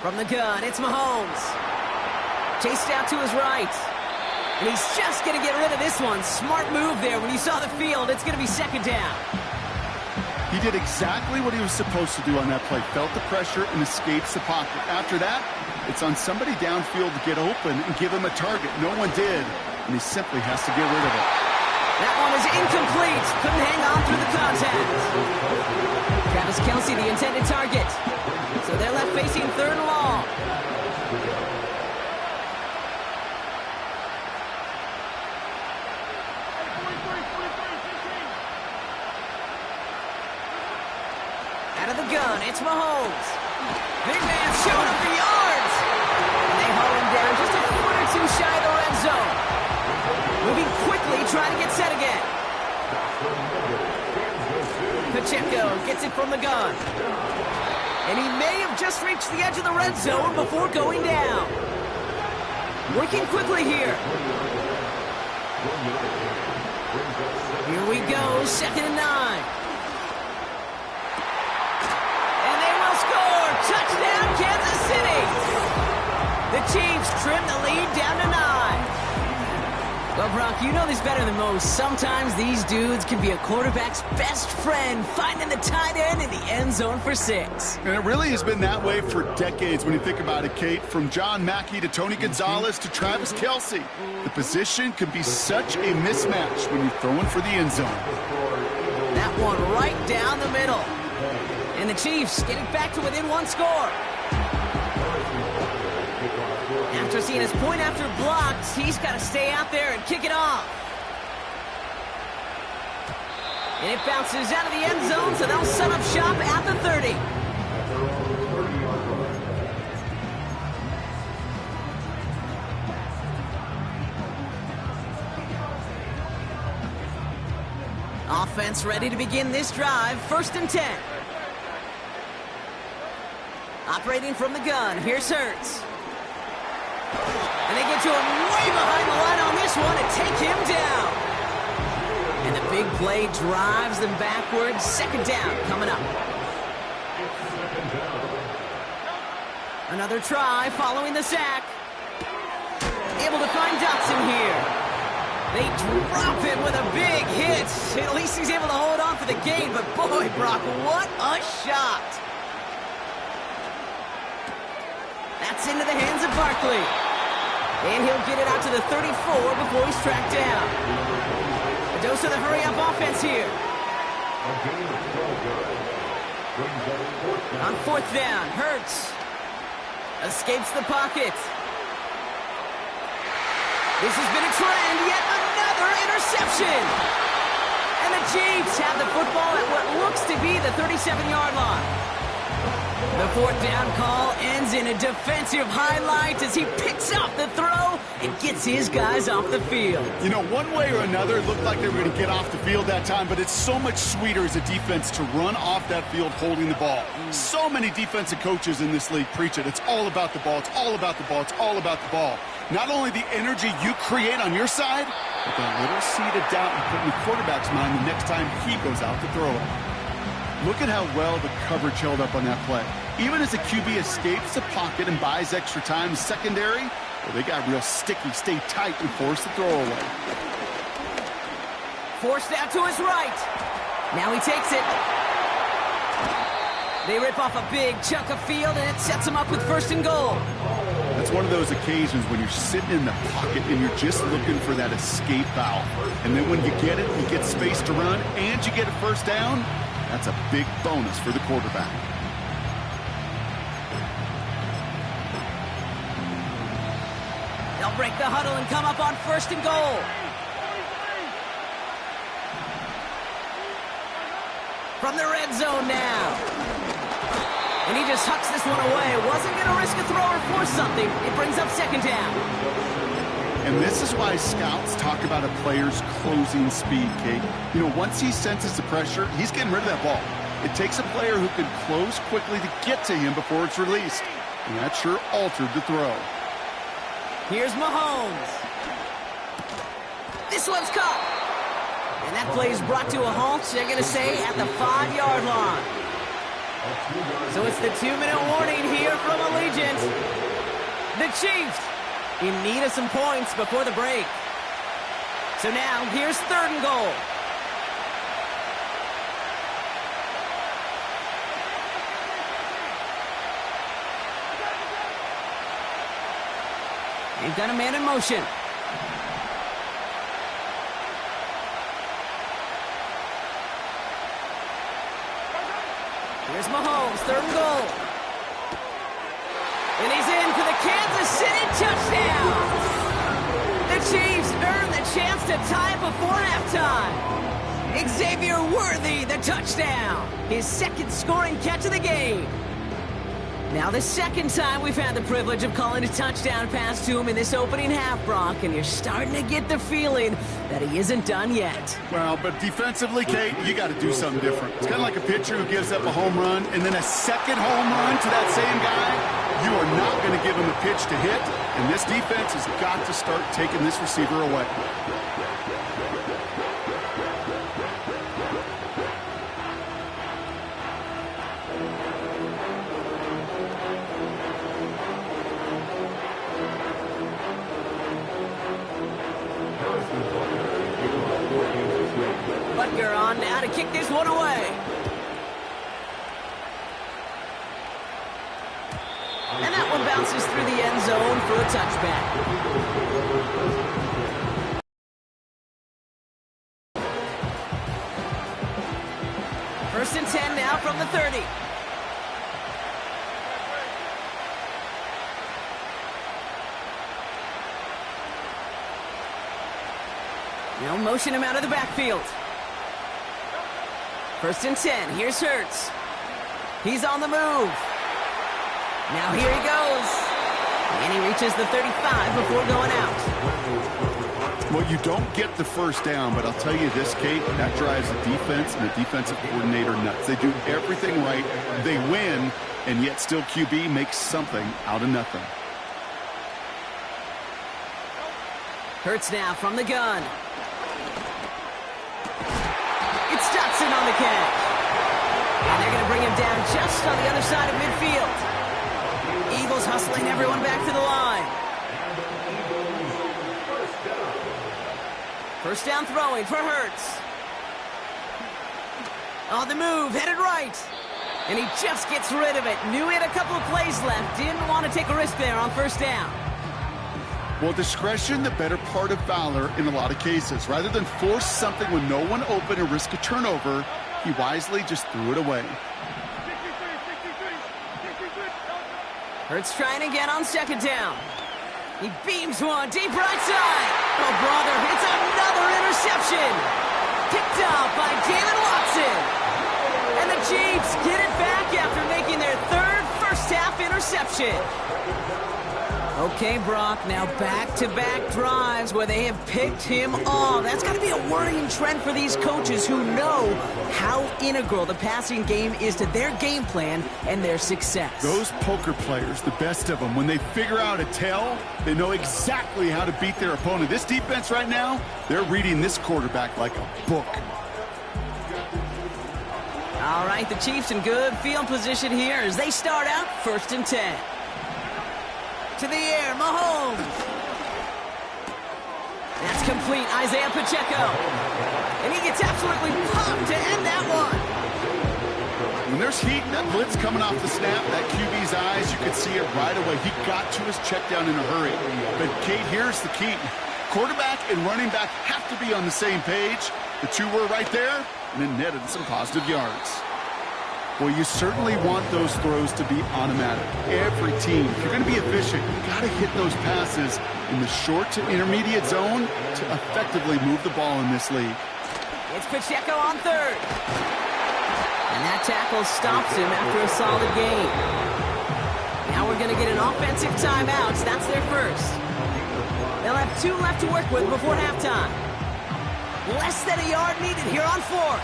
From the gun, it's Mahomes. Chased out to his right. And he's just going to get rid of this one. Smart move there. When you saw the field, it's going to be second down. He did exactly what he was supposed to do on that play. Felt the pressure and escapes the pocket. After that, it's on somebody downfield to get open and give him a target. No one did, and he simply has to get rid of it. That one is incomplete. Couldn't hang on through the contact. Travis Kelce, the intended target. So they're left facing third and long. Out of the gun, it's Mahomes. Big man showing up the yards. And they haul him too shy of the red zone. Moving quickly, trying to get set again. Pacheco gets it from the gun. And he may have just reached the edge of the red zone before going down. Working quickly here. Here we go, 2nd and 9. And they will score! Touchdown, Kansas City! The Chiefs trim the lead down to 9. Well, Brock, you know this better than most. Sometimes these dudes can be a quarterback's best friend, finding the tight end in the end zone for 6. And it really has been that way for decades when you think about it, Kate. From John Mackey to Tony Gonzalez to Travis Kelce. The position can be such a mismatch when you're throwing for the end zone. That one right down the middle. And the Chiefs getting back to within 1 score. After seeing his point after blocked, he's got to stay out there and kick it off. And it bounces out of the end zone, so they'll set up shop at the 30. Offense ready to begin this drive. 1st and 10. Operating from the gun, here's Hurts. And they get to him way behind the line on this one and take him down. And the big play drives them backwards. 2nd down coming up. Another try following the sack. Able to find Dotson here. They drop him with a big hit. At least he's able to hold on for the gain, but boy, Brock, what a shot. That's into the hands of Barkley. And he'll get it out to the 34 before he's tracked down. A dose of the hurry-up offense here. On 4th down, Hurts escapes the pocket. This has been a trend, yet another interception. And the Chiefs have the football at what looks to be the 37-yard line. The 4th down call ends in a defensive highlight as he picks up the throw and gets his guys off the field. You know, one way or another, it looked like they were going to get off the field that time, but it's so much sweeter as a defense to run off that field holding the ball. So many defensive coaches in this league preach it. It's all about the ball. It's all about the ball. It's all about the ball. Not only the energy you create on your side, but that little seed of doubt you put in the quarterback's mind the next time he goes out to throw it. Look at how well the coverage held up on that play. Even as the QB escapes the pocket and buys extra time secondary, well, they got real sticky, stay tight, and force the throw away. Forced out to his right. Now he takes it. They rip off a big chunk of field, and it sets them up with 1st and goal. That's one of those occasions when you're sitting in the pocket and you're just looking for that escape valve. And then when you get it, you get space to run, and you get a 1st down. That's a big bonus for the quarterback. They'll break the huddle and come up on 1st and goal. From the red zone now. And he just hucks this one away. Wasn't going to risk a throw or force something. It brings up 2nd down. And this is why scouts talk about a player's closing speed, Kate. You know, once he senses the pressure, he's getting rid of that ball. It takes a player who can close quickly to get to him before it's released. And that sure altered the throw. Here's Mahomes. This one's caught. And that play is brought to a halt, they're going to say, at the 5-yard line. So it's the 2-minute warning here from Allegiant. The Chiefs in need of some points before the break. So now, here's 3rd and goal. They've got a man in motion. Here's Mahomes, 3rd and goal. And he's in for the Kansas City touchdown. The Chiefs earn the chance to tie before halftime. Xavier Worthy, the touchdown. His 2nd scoring catch of the game. Now the second time we've had the privilege of calling a touchdown pass to him in this opening half, Brock, and you're starting to get the feeling that he isn't done yet. Well, but defensively, Kate, you got to do something different. It's kind of like a pitcher who gives up a home run and then a second home run to that same guy. You are not going to give him a pitch to hit, and this defense has got to start taking this receiver away. Butker on now to kick this one away. And that one bounces through the end zone for a touchback. First and 10 now from the 30. Now motion him out of the backfield. First and 10. Here's Hurts. He's on the move. Now here he goes. And he reaches the 35 before going out. Well, you don't get the first down, but I'll tell you this, Kate, that drives the defense and the defensive coordinator nuts. They do everything right. They win, and yet still QB makes something out of nothing. Hurts now from the gun. It's Dotson on the catch. And they're going to bring him down just on the other side of midfield. Eagles hustling everyone back to the line. First down throwing for Hurts. On the move, headed right. And he just gets rid of it. Knew he had a couple of plays left. Didn't want to take a risk there on first down. Well, discretion, the better part of valor in a lot of cases. Rather than force something with no one open and risk a turnover, he wisely just threw it away. Hurts trying again on second down. He beams one deep right side. Oh, brother, it's another interception. Picked up by Jalen Watson. And the Chiefs get it back after making their third first-half interception. Okay, Brock, now back-to-back drives where they have picked him off. That's got to be a worrying trend for these coaches who know how integral the passing game is to their game plan and their success. Those poker players, the best of them, when they figure out a tell, they know exactly how to beat their opponent. This defense right now, they're reading this quarterback like a book. All right, the Chiefs in good field position here as they start out first and 10. To the air, Mahomes. That's complete, Isaiah Pacheco. And he gets absolutely pumped to end that one. When there's heat, that blitz coming off the snap, that QB's eyes, you could see it right away. He got to his check down in a hurry. But, Kate, here's the key. Quarterback and running back have to be on the same page. The two were right there, and then netted some positive yards. Well, you certainly want those throws to be automatic. Every team, if you're going to be efficient, you got to hit those passes in the short to intermediate zone to effectively move the ball in this league. It's Pacheco on third. And that tackle stops him after a solid gain. Now we're going to get an offensive timeout. That's their first. They'll have 2 left to work with before halftime. Less than a yard needed here on fourth.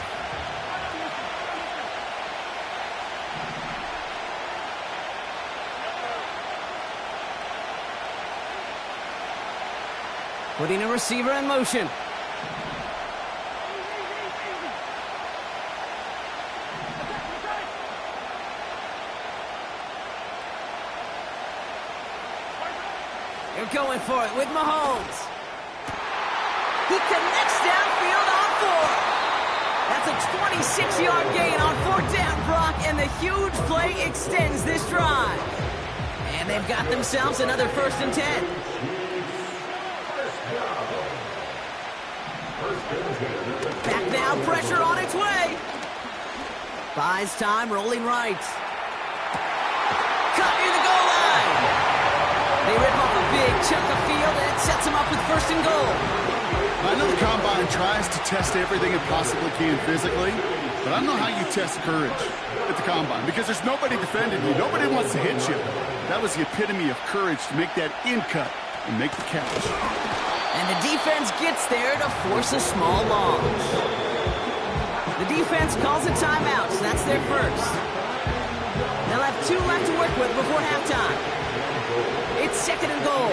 Putting a receiver in motion. They're going for it with Mahomes. He connects downfield on 4. That's a 26-yard gain on 4th down, Brock, and the huge play extends this drive. And they've got themselves another first and 10. Back now, pressure on its way. Buys time, rolling right. Cut near the goal line. They rip off a big chunk of field, and it sets them up with first and goal. I know the Combine tries to test everything it possibly can physically, But I don't know how you test courage at the combine because there's nobody defending you. Nobody wants to hit you. That was the epitome of courage to make that in cut and make the catch. And the defense gets there to force a small loss. The defense calls a timeout, so that's their first. They'll have 2 left to work with before halftime. It's 2nd and goal.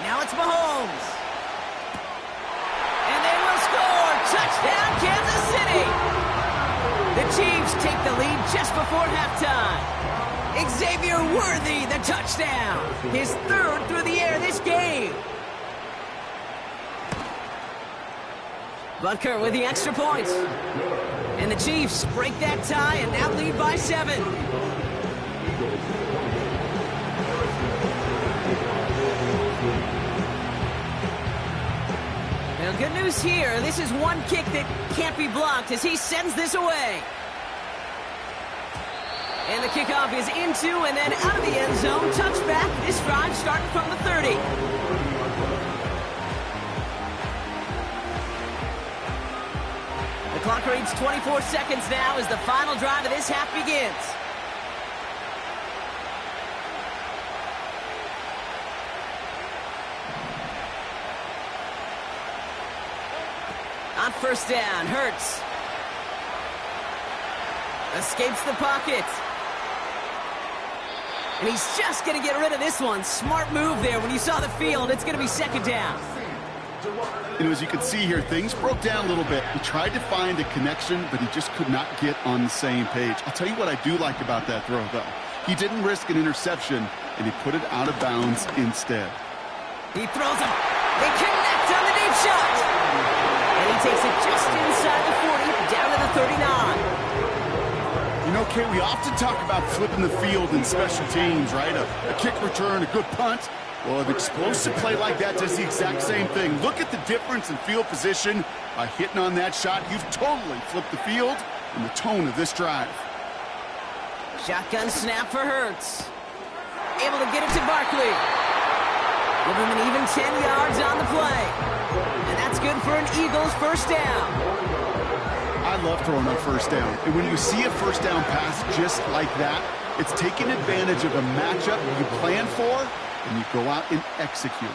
Now it's Mahomes. And they will score. Touchdown, Kansas City. The Chiefs take the lead just before halftime. Xavier Worthy, the touchdown. His 3rd through the air this game. Butker with the extra point. And the Chiefs break that tie and now lead by 7. Well, good news here. This is one kick that can't be blocked as he sends this away. And the kickoff is into and then out of the end zone. Touchback. This drive starting from the 30. The clock reads 24 seconds now as the final drive of this half begins. On first down, Hurts. Escapes the pocket. And he's just going to get rid of this one. Smart move there. When you saw the field, it's going to be 2nd down. You know, as you can see here, things broke down a little bit. He tried to find a connection, but he just could not get on the same page. I'll tell you what I do like about that throw, though. He didn't risk an interception, and he put it out of bounds instead. He throws him. They connect on the deep shot. And he takes it just inside the 40, down to the 39. You know, Kay, we often talk about flipping the field in special teams, right? A kick return, a good punt. Well, an explosive play like that does the exact same thing. Look at the difference in field position. By hitting on that shot, you've totally flipped the field and the tone of this drive. Shotgun snap for Hurts. Able to get it to Barkley. Give him an even 10 yards on the play. And that's good for an Eagles first down. I love throwing on first down. And when you see a first down pass just like that, it's taking advantage of a matchup you plan for, and you go out and execute.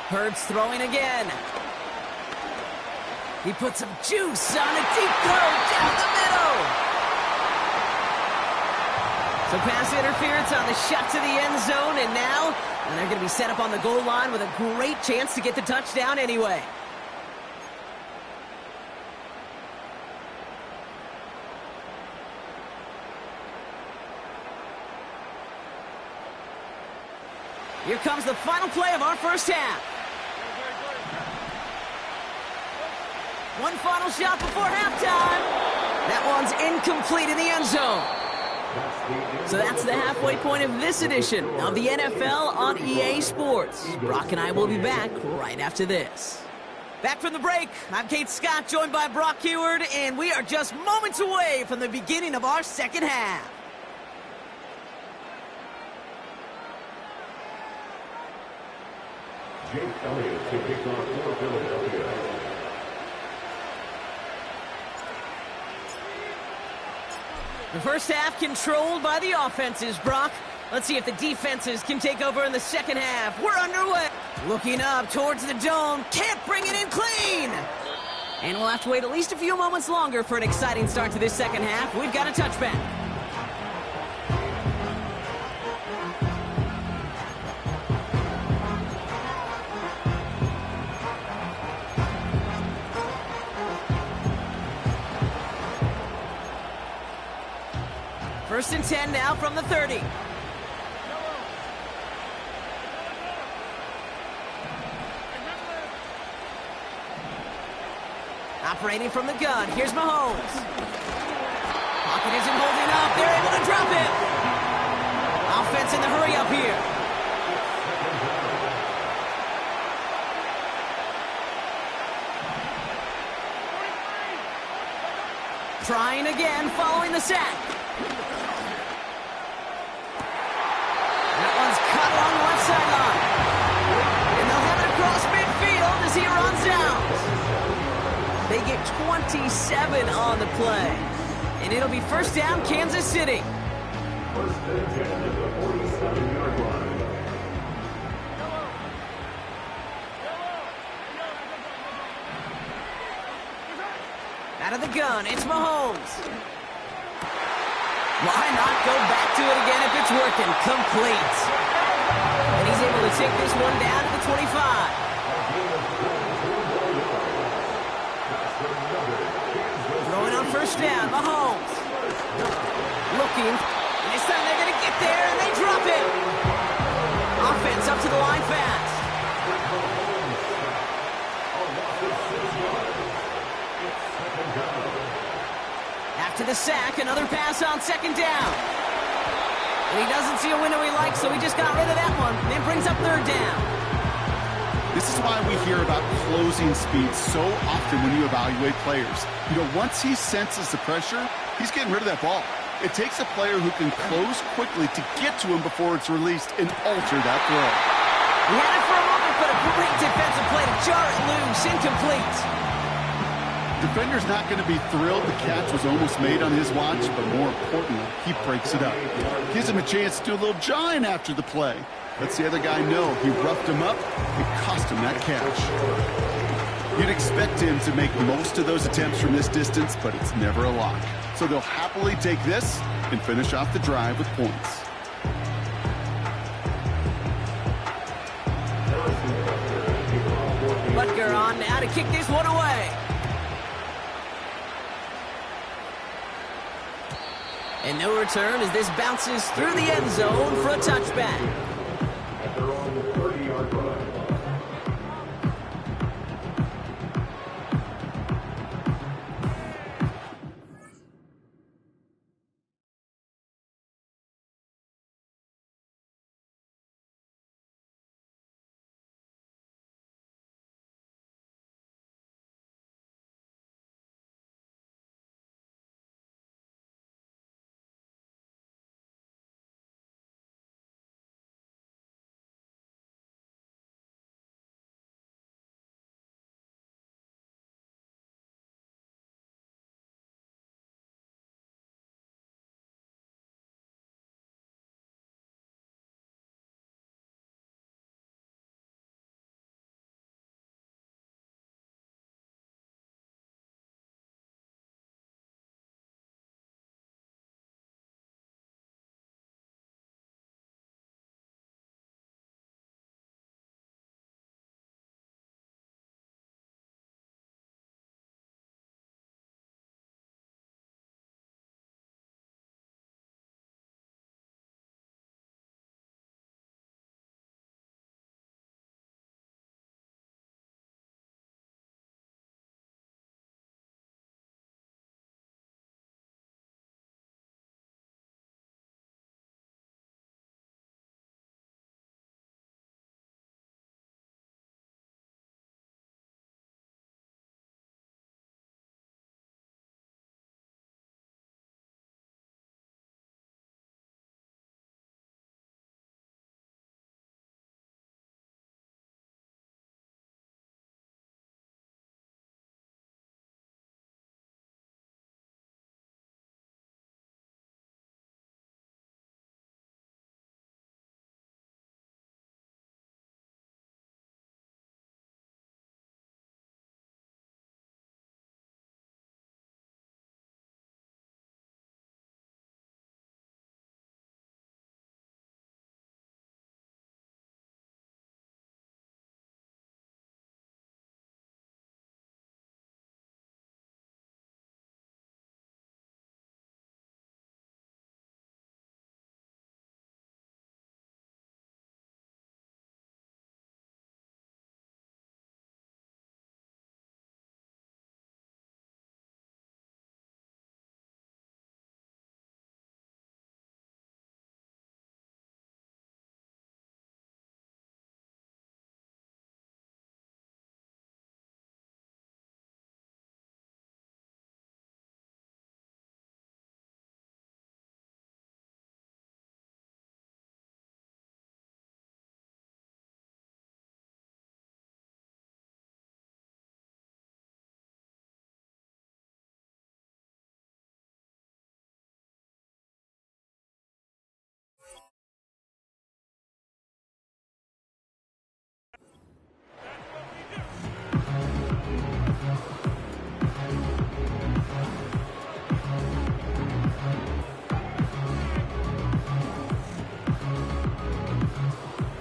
Hurts throwing again. He puts some juice on a deep throw down the middle. So pass interference on the shot to the end zone, and now they're going to be set up on the goal line with a great chance to get the touchdown anyway. Here comes the final play of our first half. One final shot before halftime. That one's incomplete in the end zone. So that's the halfway point of this edition of the NFL on EA Sports. Brock and I will be back right after this. Back from the break, I'm Kate Scott, joined by Brock Heward, and we are just moments away from the beginning of our second half. Jake Elliott to kick off for Philadelphia. The first half controlled by the offenses, Brock. Let's see if the defenses can take over in the second half. We're underway. Looking up towards the dome. Can't bring it in clean. And we'll have to wait at least a few moments longer for an exciting start to this second half. We've got a touchback. First and 10 now from the 30. Operating from the gun. Here's Mahomes. Pocket isn't holding up. They're able to drop it. Offense in the hurry up here. Trying again following the sack. That one's cut along the left sideline. And they'll have it across midfield as he runs out. They get 27 on the play. And it'll be first down, Kansas City. First and 10 at the 47-yard line. Out of the gun, it's Mahomes. Why not go back to it again if it's working? Complete. And he's able to take this one down to the 25. Throwing on first down, Mahomes. Looking. And this time they're going to get there, and they drop it. Offense up to the line fast. After the sack, another pass on second down. And he doesn't see a window he likes, so he just got rid of that one. And it brings up third down. This is why we hear about closing speed so often when you evaluate players. You know, once he senses the pressure, he's getting rid of that ball. It takes a player who can close quickly to get to him before it's released and alter that throw. He had it for a moment, but a great defensive play to jar it loose. Incomplete. Defender's not going to be thrilled the catch was almost made on his watch, but more importantly, he breaks it up. Gives him a chance to do a little jawing after the play. Lets the other guy know he roughed him up and cost him that catch. You'd expect him to make most of those attempts from this distance, but it's never a lock. So they'll happily take this and finish off the drive with points. Butker on now to kick this one away. And no return as this bounces through the end zone for a touchback.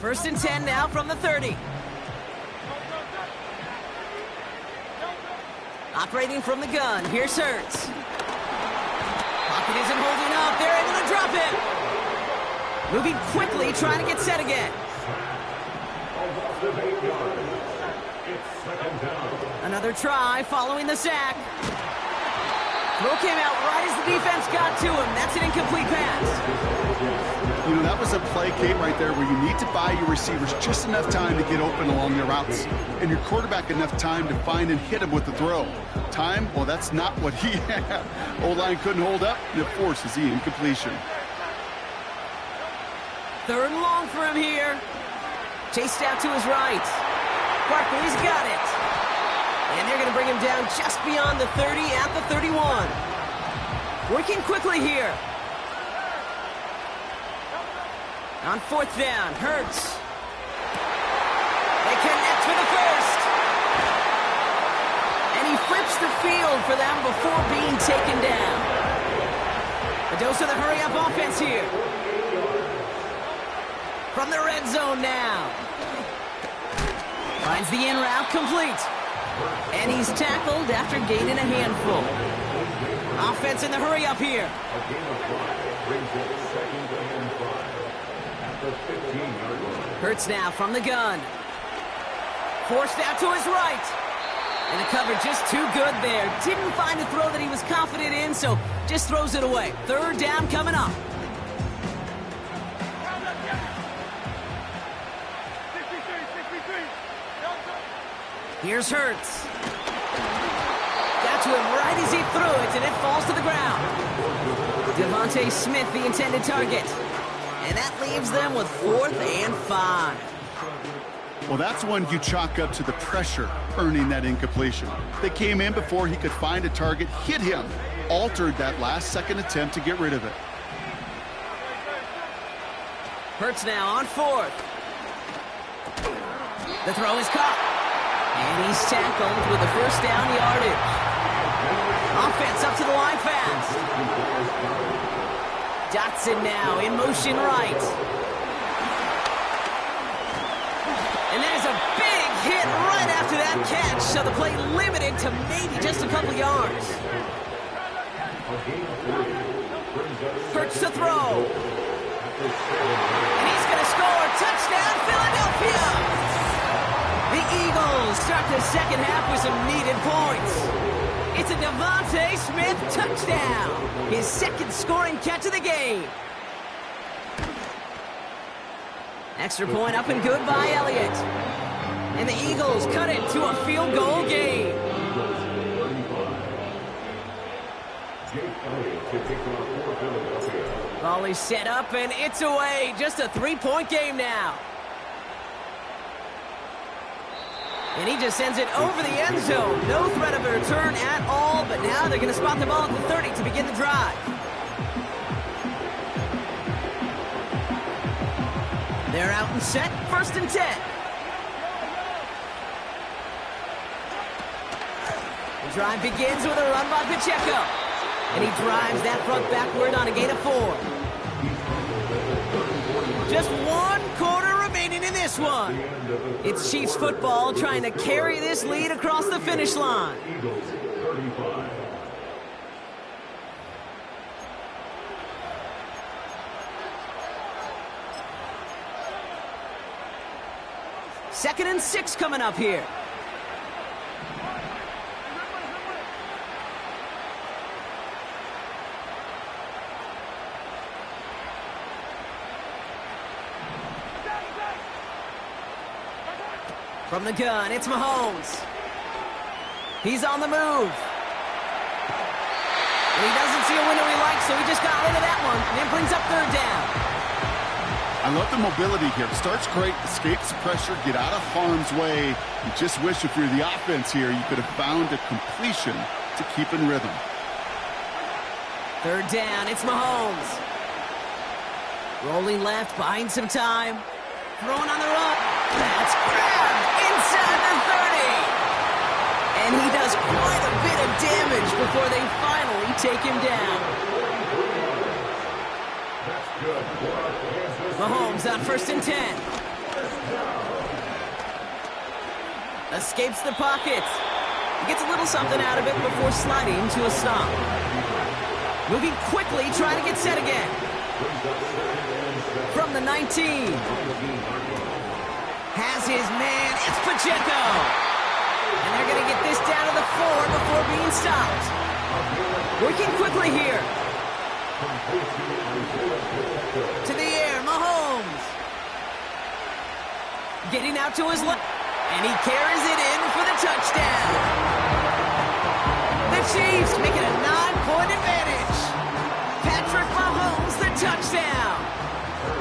First and 10 now from the 30. Operating from the gun, here's Hurts. Pocket isn't holding up, they're able to drop it. Moving quickly, trying to get set again. Another try following the sack. Throw came out right as the defense got to him. That's an incomplete pass. You know, that was a play, Kate, right there where you need to buy your receivers just enough time to get open along their routes, and your quarterback enough time to find and hit him with the throw. Time, well, that's not what he had. O-line couldn't hold up, and it forces the incompletion. Third and long for him here. Chased out to his right. Barkley's got it. And they're going to bring him down just beyond the 30 at the 31. Working quickly here. On fourth down, Hurts. They connect for the first. And he flips the field for them before being taken down. A dose of the hurry-up offense here. From the red zone now. Finds the in route complete. And he's tackled after gaining a handful. Offense in the hurry up here. Hurts now from the gun. Forced out to his right. And the cover just too good there. Didn't find a throw that he was confident in, so just throws it away. Third down coming up. Here's Hurts. Got to him right as he threw it, and it falls to the ground. Devontae Smith, the intended target. And that leaves them with 4th and 5. Well, that's one you chalk up to the pressure earning that incompletion. They came in before he could find a target, hit him, altered that last-second attempt to get rid of it. Hurts now on 4th. The throw is caught. And he's tackled with the first down yardage. Offense up to the line fast. Dotson now in motion right. And there's a big hit right after that catch, so the play limited to maybe just a couple yards. Hurts to throw. And he's going to score. Touchdown, Philadelphia! The Eagles start the second half with some needed points. It's a Devontae Smith touchdown. His second scoring catch of the game. Extra point up and good by Elliott. And the Eagles cut it to a field goal game. Ball is set up and it's away. Just a 3-point game now. And he just sends it over the end zone. No threat of a return at all, but now they're going to spot the ball at the 30 to begin the drive. They're out and set, 1st and 10. The drive begins with a run by Pacheco. And he drives that front backward on a gain of 4. Just 1 quarter remaining in this one. It's Chiefs football trying to carry this lead across the finish line. Second and 6 coming up here. From the gun, it's Mahomes. He's on the move. And he doesn't see a window he likes, so he just got rid of that one. And then brings up 3rd down. I love the mobility here. Starts great, escapes the pressure, get out of harm's way. You just wish if you're the offense here, you could have found a completion to keep in rhythm. 3rd down, it's Mahomes. Rolling left, buying some time. Throwing on the run. That's grabbed inside the 30. And he does quite a bit of damage before they finally take him down. Mahomes on 1st and 10. Escapes the pocket. He gets a little something out of it before sliding to a stop. Moving quickly, trying to get set again. From the 19. Has his man. It's Pacheco. And they're going to get this down to the 4 before being stopped. Working quickly here. To the air, Mahomes. Getting out to his left. And he carries it in for the touchdown. The Chiefs make it a 9-point advantage. Patrick Mahomes, the touchdown.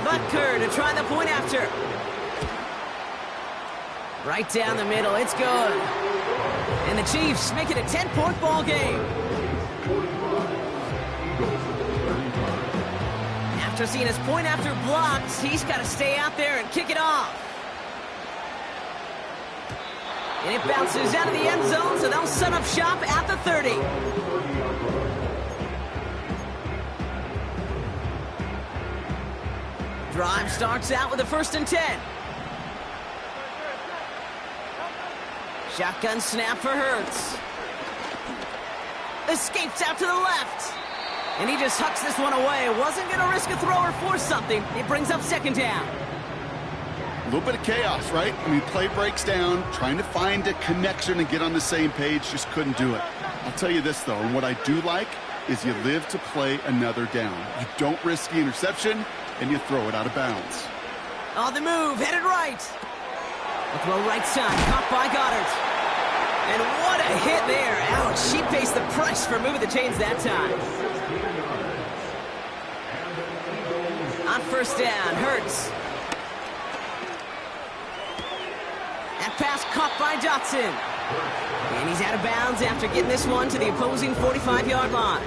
Butker to try the point after. Right down the middle, it's good. And the Chiefs make it a 10-point ball game. After seeing his point after blocks, he's got to stay out there and kick it off. And it bounces out of the end zone, so they'll set up shop at the 30. Drive starts out with a 1st and 10. Shotgun snap for Hurts. Escapes out to the left. And he just hucks this one away. Wasn't going to risk a throw or force something. It brings up 2nd down. A little bit of chaos, right? I mean, play breaks down, trying to find a connection and get on the same page, just couldn't do it. I'll tell you this, though, and what I do like is you live to play another down. You don't risk the interception, and you throw it out of bounds. On the move, headed right. A throw right side, caught by Goddard. And what a hit there. Ouch, she faced the price for moving the chains that time. On 1st down, Hurts. That pass caught by Dotson. And he's out of bounds after getting this one to the opposing 45-yard line.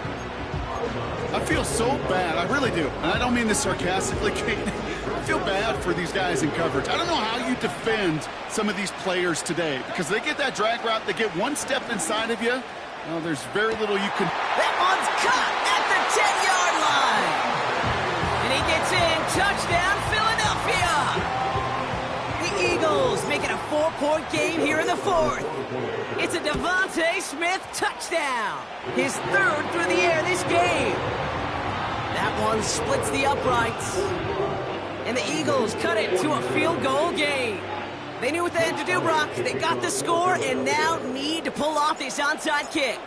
I feel so bad, I really do. And I don't mean this sarcastically, Kate. I feel bad for these guys in coverage. I don't know how you defend some of these players today, because they get that drag route, they get one step inside of you. Well, there's very little you can... That one's caught at the 10-yard line. And he gets in. Touchdown, Philadelphia. The Eagles make it a 4-point game here in the 4th. It's a Devontae Smith touchdown. His 3rd through the air this game. That one splits the uprights. And the Eagles cut it to a field goal game. They knew what they had to do, Brock. They got the score and now need to pull off this onside kick.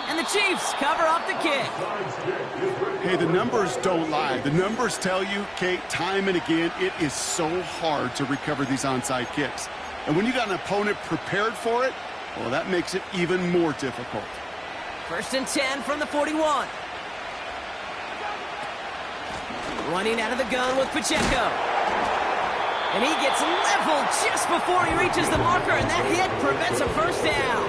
And the Chiefs cover up the kick. Hey, the numbers don't lie. The numbers tell you, Kate, time and again, it is so hard to recover these onside kicks. And when you got an opponent prepared for it, well, that makes it even more difficult. 1st and 10 from the 41. Running out of the gun with Pacheco. And he gets leveled just before he reaches the marker, and that hit prevents a 1st down.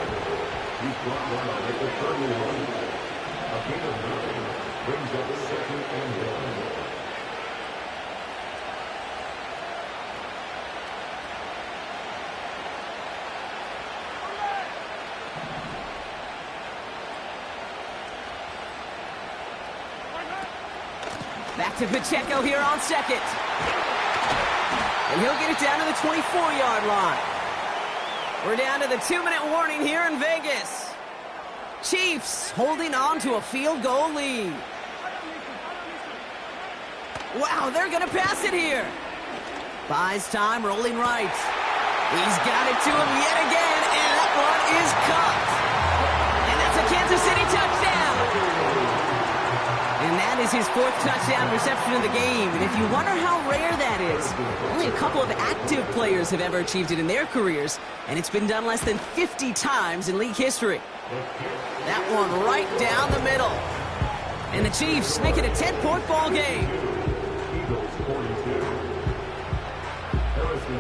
Back to Pacheco here on 2nd. And he'll get it down to the 24-yard line. We're down to the 2-minute warning here in Vegas. Chiefs holding on to a field goal lead. Wow, they're going to pass it here. Buys time, rolling right. He's got it to him yet again, and that one is caught. And that's a Kansas City touchdown. And that is his 4th touchdown reception of the game. And if you wonder how rare that is, only a couple of active players have ever achieved it in their careers, and it's been done less than 50 times in league history. That one right down the middle. And the Chiefs make it a 10-point ball game.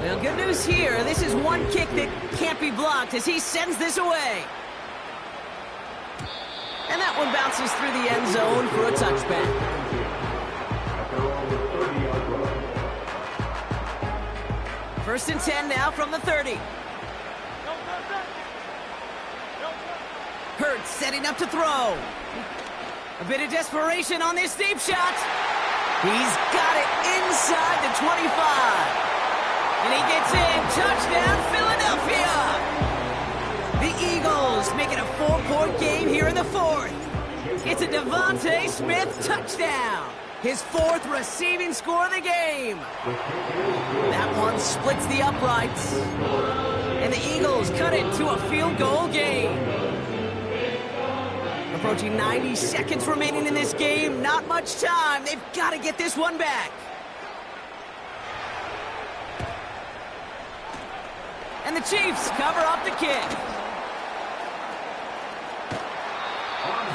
Well, good news here. This is one kick that can't be blocked as he sends this away. And that one bounces through the end zone for a touchback. First and 10 now from the 30. Hurts setting up to throw. A bit of desperation on this deep shot. He's got it inside the 25. And he gets in. Touchdown, Philadelphia. The Eagles make it a 4-point game here in the fourth. It's a Devontae Smith touchdown. His 4th receiving score of the game. That one splits the uprights. And the Eagles cut it to a field goal game. Approaching 90 seconds remaining in this game. Not much time. They've got to get this one back. And the Chiefs cover up the kick.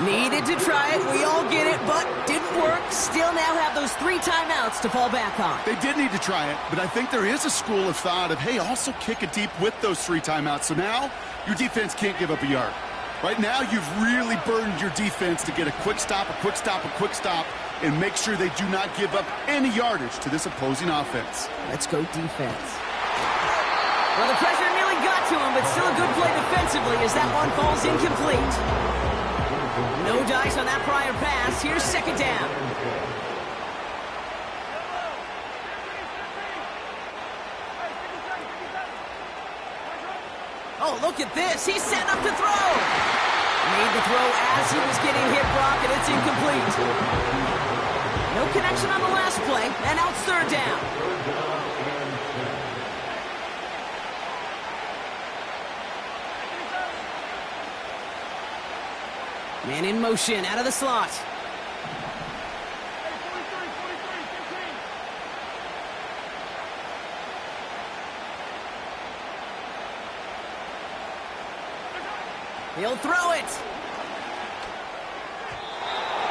Needed to try it. We all get it, but didn't work. Still now have those 3 timeouts to fall back on. They did need to try it, but I think there is a school of thought of, hey, also kick it deep with those 3 timeouts. So now your defense can't give up a yard. Right now, you've really burdened your defense to get a quick stop, a quick stop, a quick stop, and make sure they do not give up any yardage to this opposing offense. Let's go defense. Well, the pressure nearly got to him, but still a good play defensively as that one falls incomplete. No dice on that prior pass. Here's 2nd down. Oh, look at this. He's setting up to throw. Made the throw as he was getting hit, Brock, and it's incomplete. No connection on the last play, and now it's 3rd down. Man in motion, out of the slot. He'll throw it.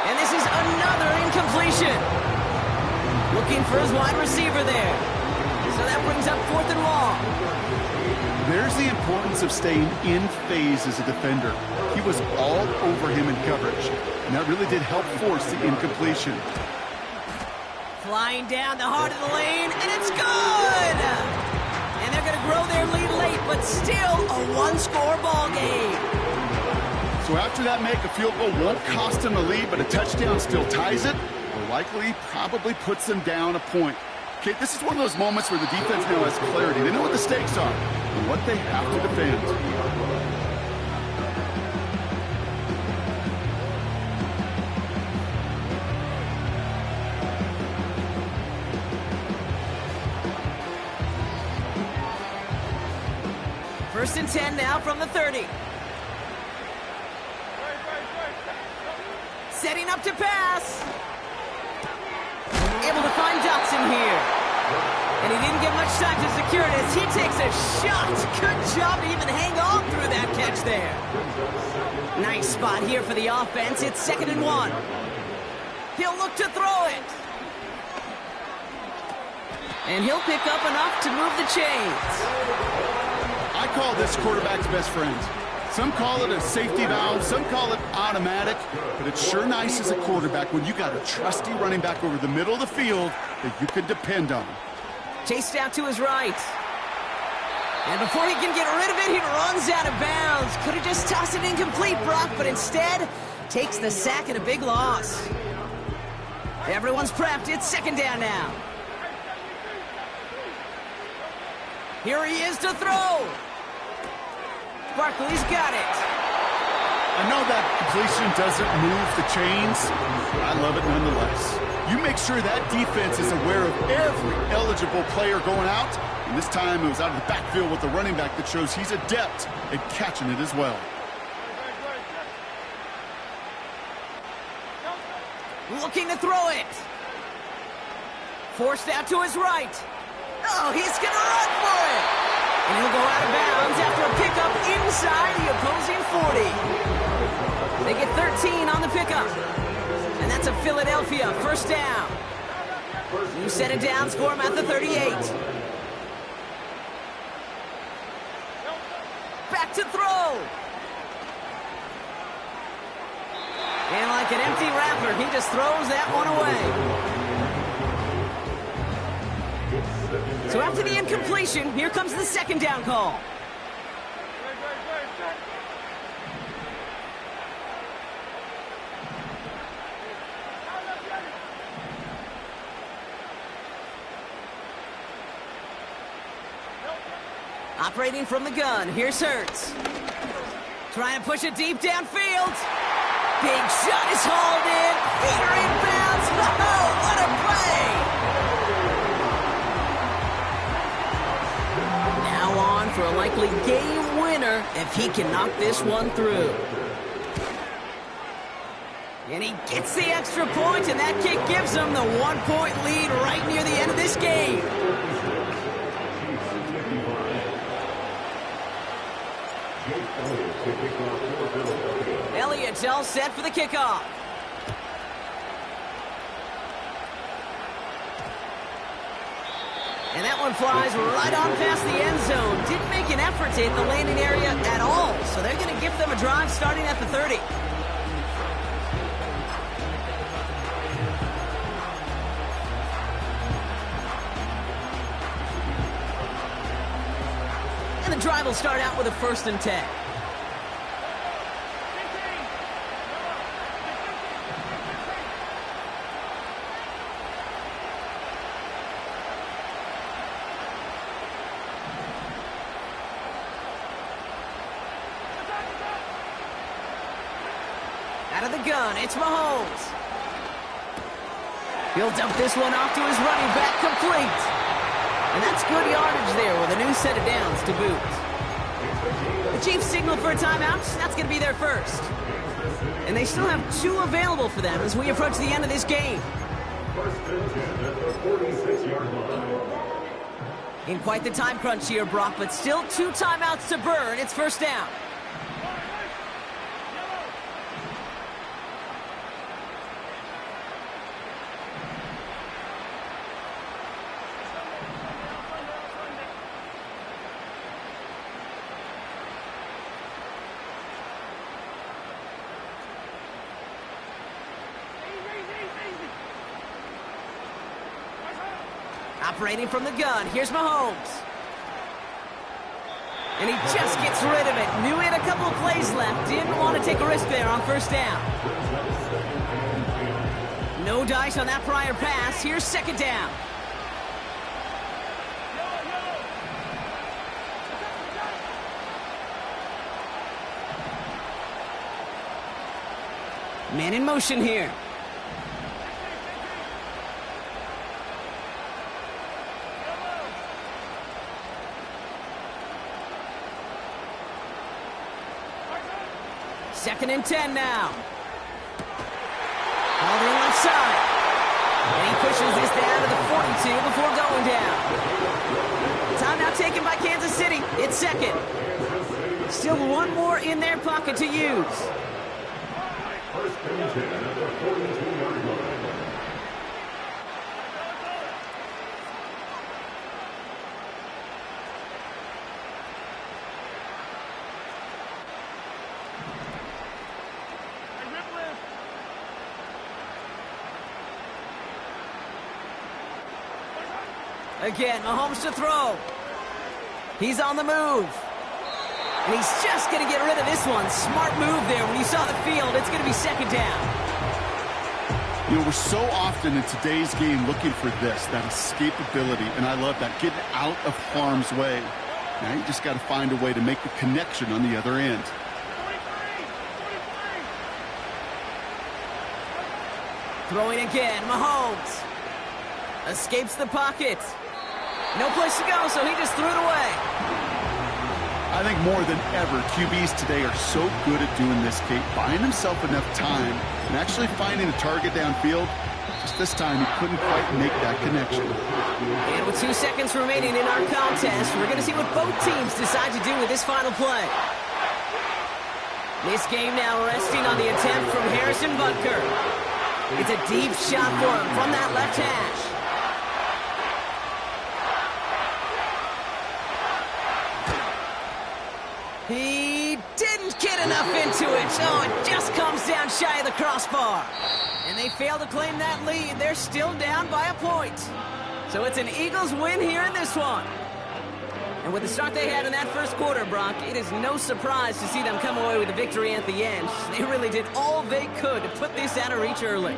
And this is another incompletion. Looking for his wide receiver there. So that brings up 4th and long. There's the importance of staying in phase as a defender. He was all over him in coverage, and that really did help force the incompletion. Flying down the heart of the lane, and it's good! And they're going to grow their lead late, but still a 1-score ball game. So after that make, a field goal won't cost them the lead, but a touchdown still ties it, or likely probably puts them down a point. Okay, this is one of those moments where the defense now has clarity. They know what the stakes are and what they have to defend. First and 10 now from the 30. Setting up to pass. Able to find Dotson here. And he didn't get much time to secure it as he takes a shot. Good job to even hang on through that catch there. Nice spot here for the offense. It's 2nd and 1. He'll look to throw it. And he'll pick up enough to move the chains. I call this quarterback's best friend. Some call it a safety valve, some call it automatic, but it's sure nice as a quarterback when you got a trusty running back over the middle of the field that you can depend on. Chased out to his right. And before he can get rid of it, he runs out of bounds. Could have just tossed it incomplete, Brock, but instead takes the sack and a big loss. Everyone's prepped. It's 2nd down now. Here he is to throw. Barkley's got it. I know that completion doesn't move the chains. I love it nonetheless. You make sure that defense is aware of every eligible player going out. And this time it was out of the backfield with the running back that shows he's adept at catching it as well. Looking to throw it. Forced out to his right. Oh, he's going to run for it. And he'll go out of bounds after a pickup inside the opposing 40. They get 13 on the pickup. And that's a Philadelphia 1st down. New set of downs for him at the 38. Back to throw. And like an empty wrapper, he just throws that one away. So after the incompletion, here comes the 2nd down call. Operating from the gun, here's Hurts. Trying to push it deep downfield. Big shot is hauled in. Peter inbounds. Oh, what a play! Now on for a likely game winner if he can knock this one through. And he gets the extra point, and that kick gives him the 1-point lead right near the end of this game. Elliott's all set for the kickoff. And that one flies right on past the end zone. Didn't make an effort to hit the landing area at all, so they're going to give them a drive starting at the 30. And the drive will start out with a 1st and 10. Out of the gun, it's Mahomes. He'll dump this one off to his running back, complete. And that's good yardage there with a new set of downs to boot. The Chiefs signal for a timeout. That's going to be their first. And they still have 2 available for them as we approach the end of this game. 1st and 10 at the 46-yard line. In quite the time crunch here, Brock, but still 2 timeouts to burn. It's 1st down. Operating from the gun, here's Mahomes. And he just gets rid of it. Knew he had a couple of plays left. Didn't want to take a risk there on 1st down. No dice on that prior pass. Here's 2nd down. Man in motion here. Second and 10 now. All the left side. And he pushes this down to the 42 before going down. Timeout taken by Kansas City. It's 2nd. Still 1 more in their pocket to use. 1st and 10 at the 42-yard line. Again, Mahomes to throw. He's on the move. And he's just going to get rid of this one. Smart move there. When you saw the field, it's going to be 2nd down. You know, we're so often in today's game looking for this, that escapability, and I love that, getting out of harm's way. Now you just got to find a way to make the connection on the other end. Throwing again, Mahomes. Escapes the pocket. No place to go, so he just threw it away. I think more than ever, QBs today are so good at doing this, Kate, buying himself enough time and actually finding a target downfield. Just this time, he couldn't quite make that connection. And with 2 seconds remaining in our contest, we're going to see what both teams decide to do with this final play. This game now resting on the attempt from Harrison Butker. It's a deep shot for him from that left hash. He didn't get enough into it, so it just comes down shy of the crossbar. And they fail to claim that lead. They're still down by a point. So it's an Eagles win here in this one. And with the start they had in that first quarter, Brock, it is no surprise to see them come away with a victory at the end. They really did all they could to put this out of reach early.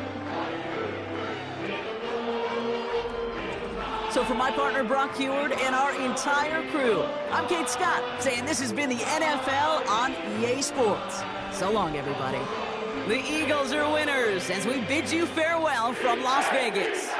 So for my partner Brock Heward and our entire crew, I'm Kate Scott, saying this has been the NFL on EA Sports. So long, everybody. The Eagles are winners as we bid you farewell from Las Vegas.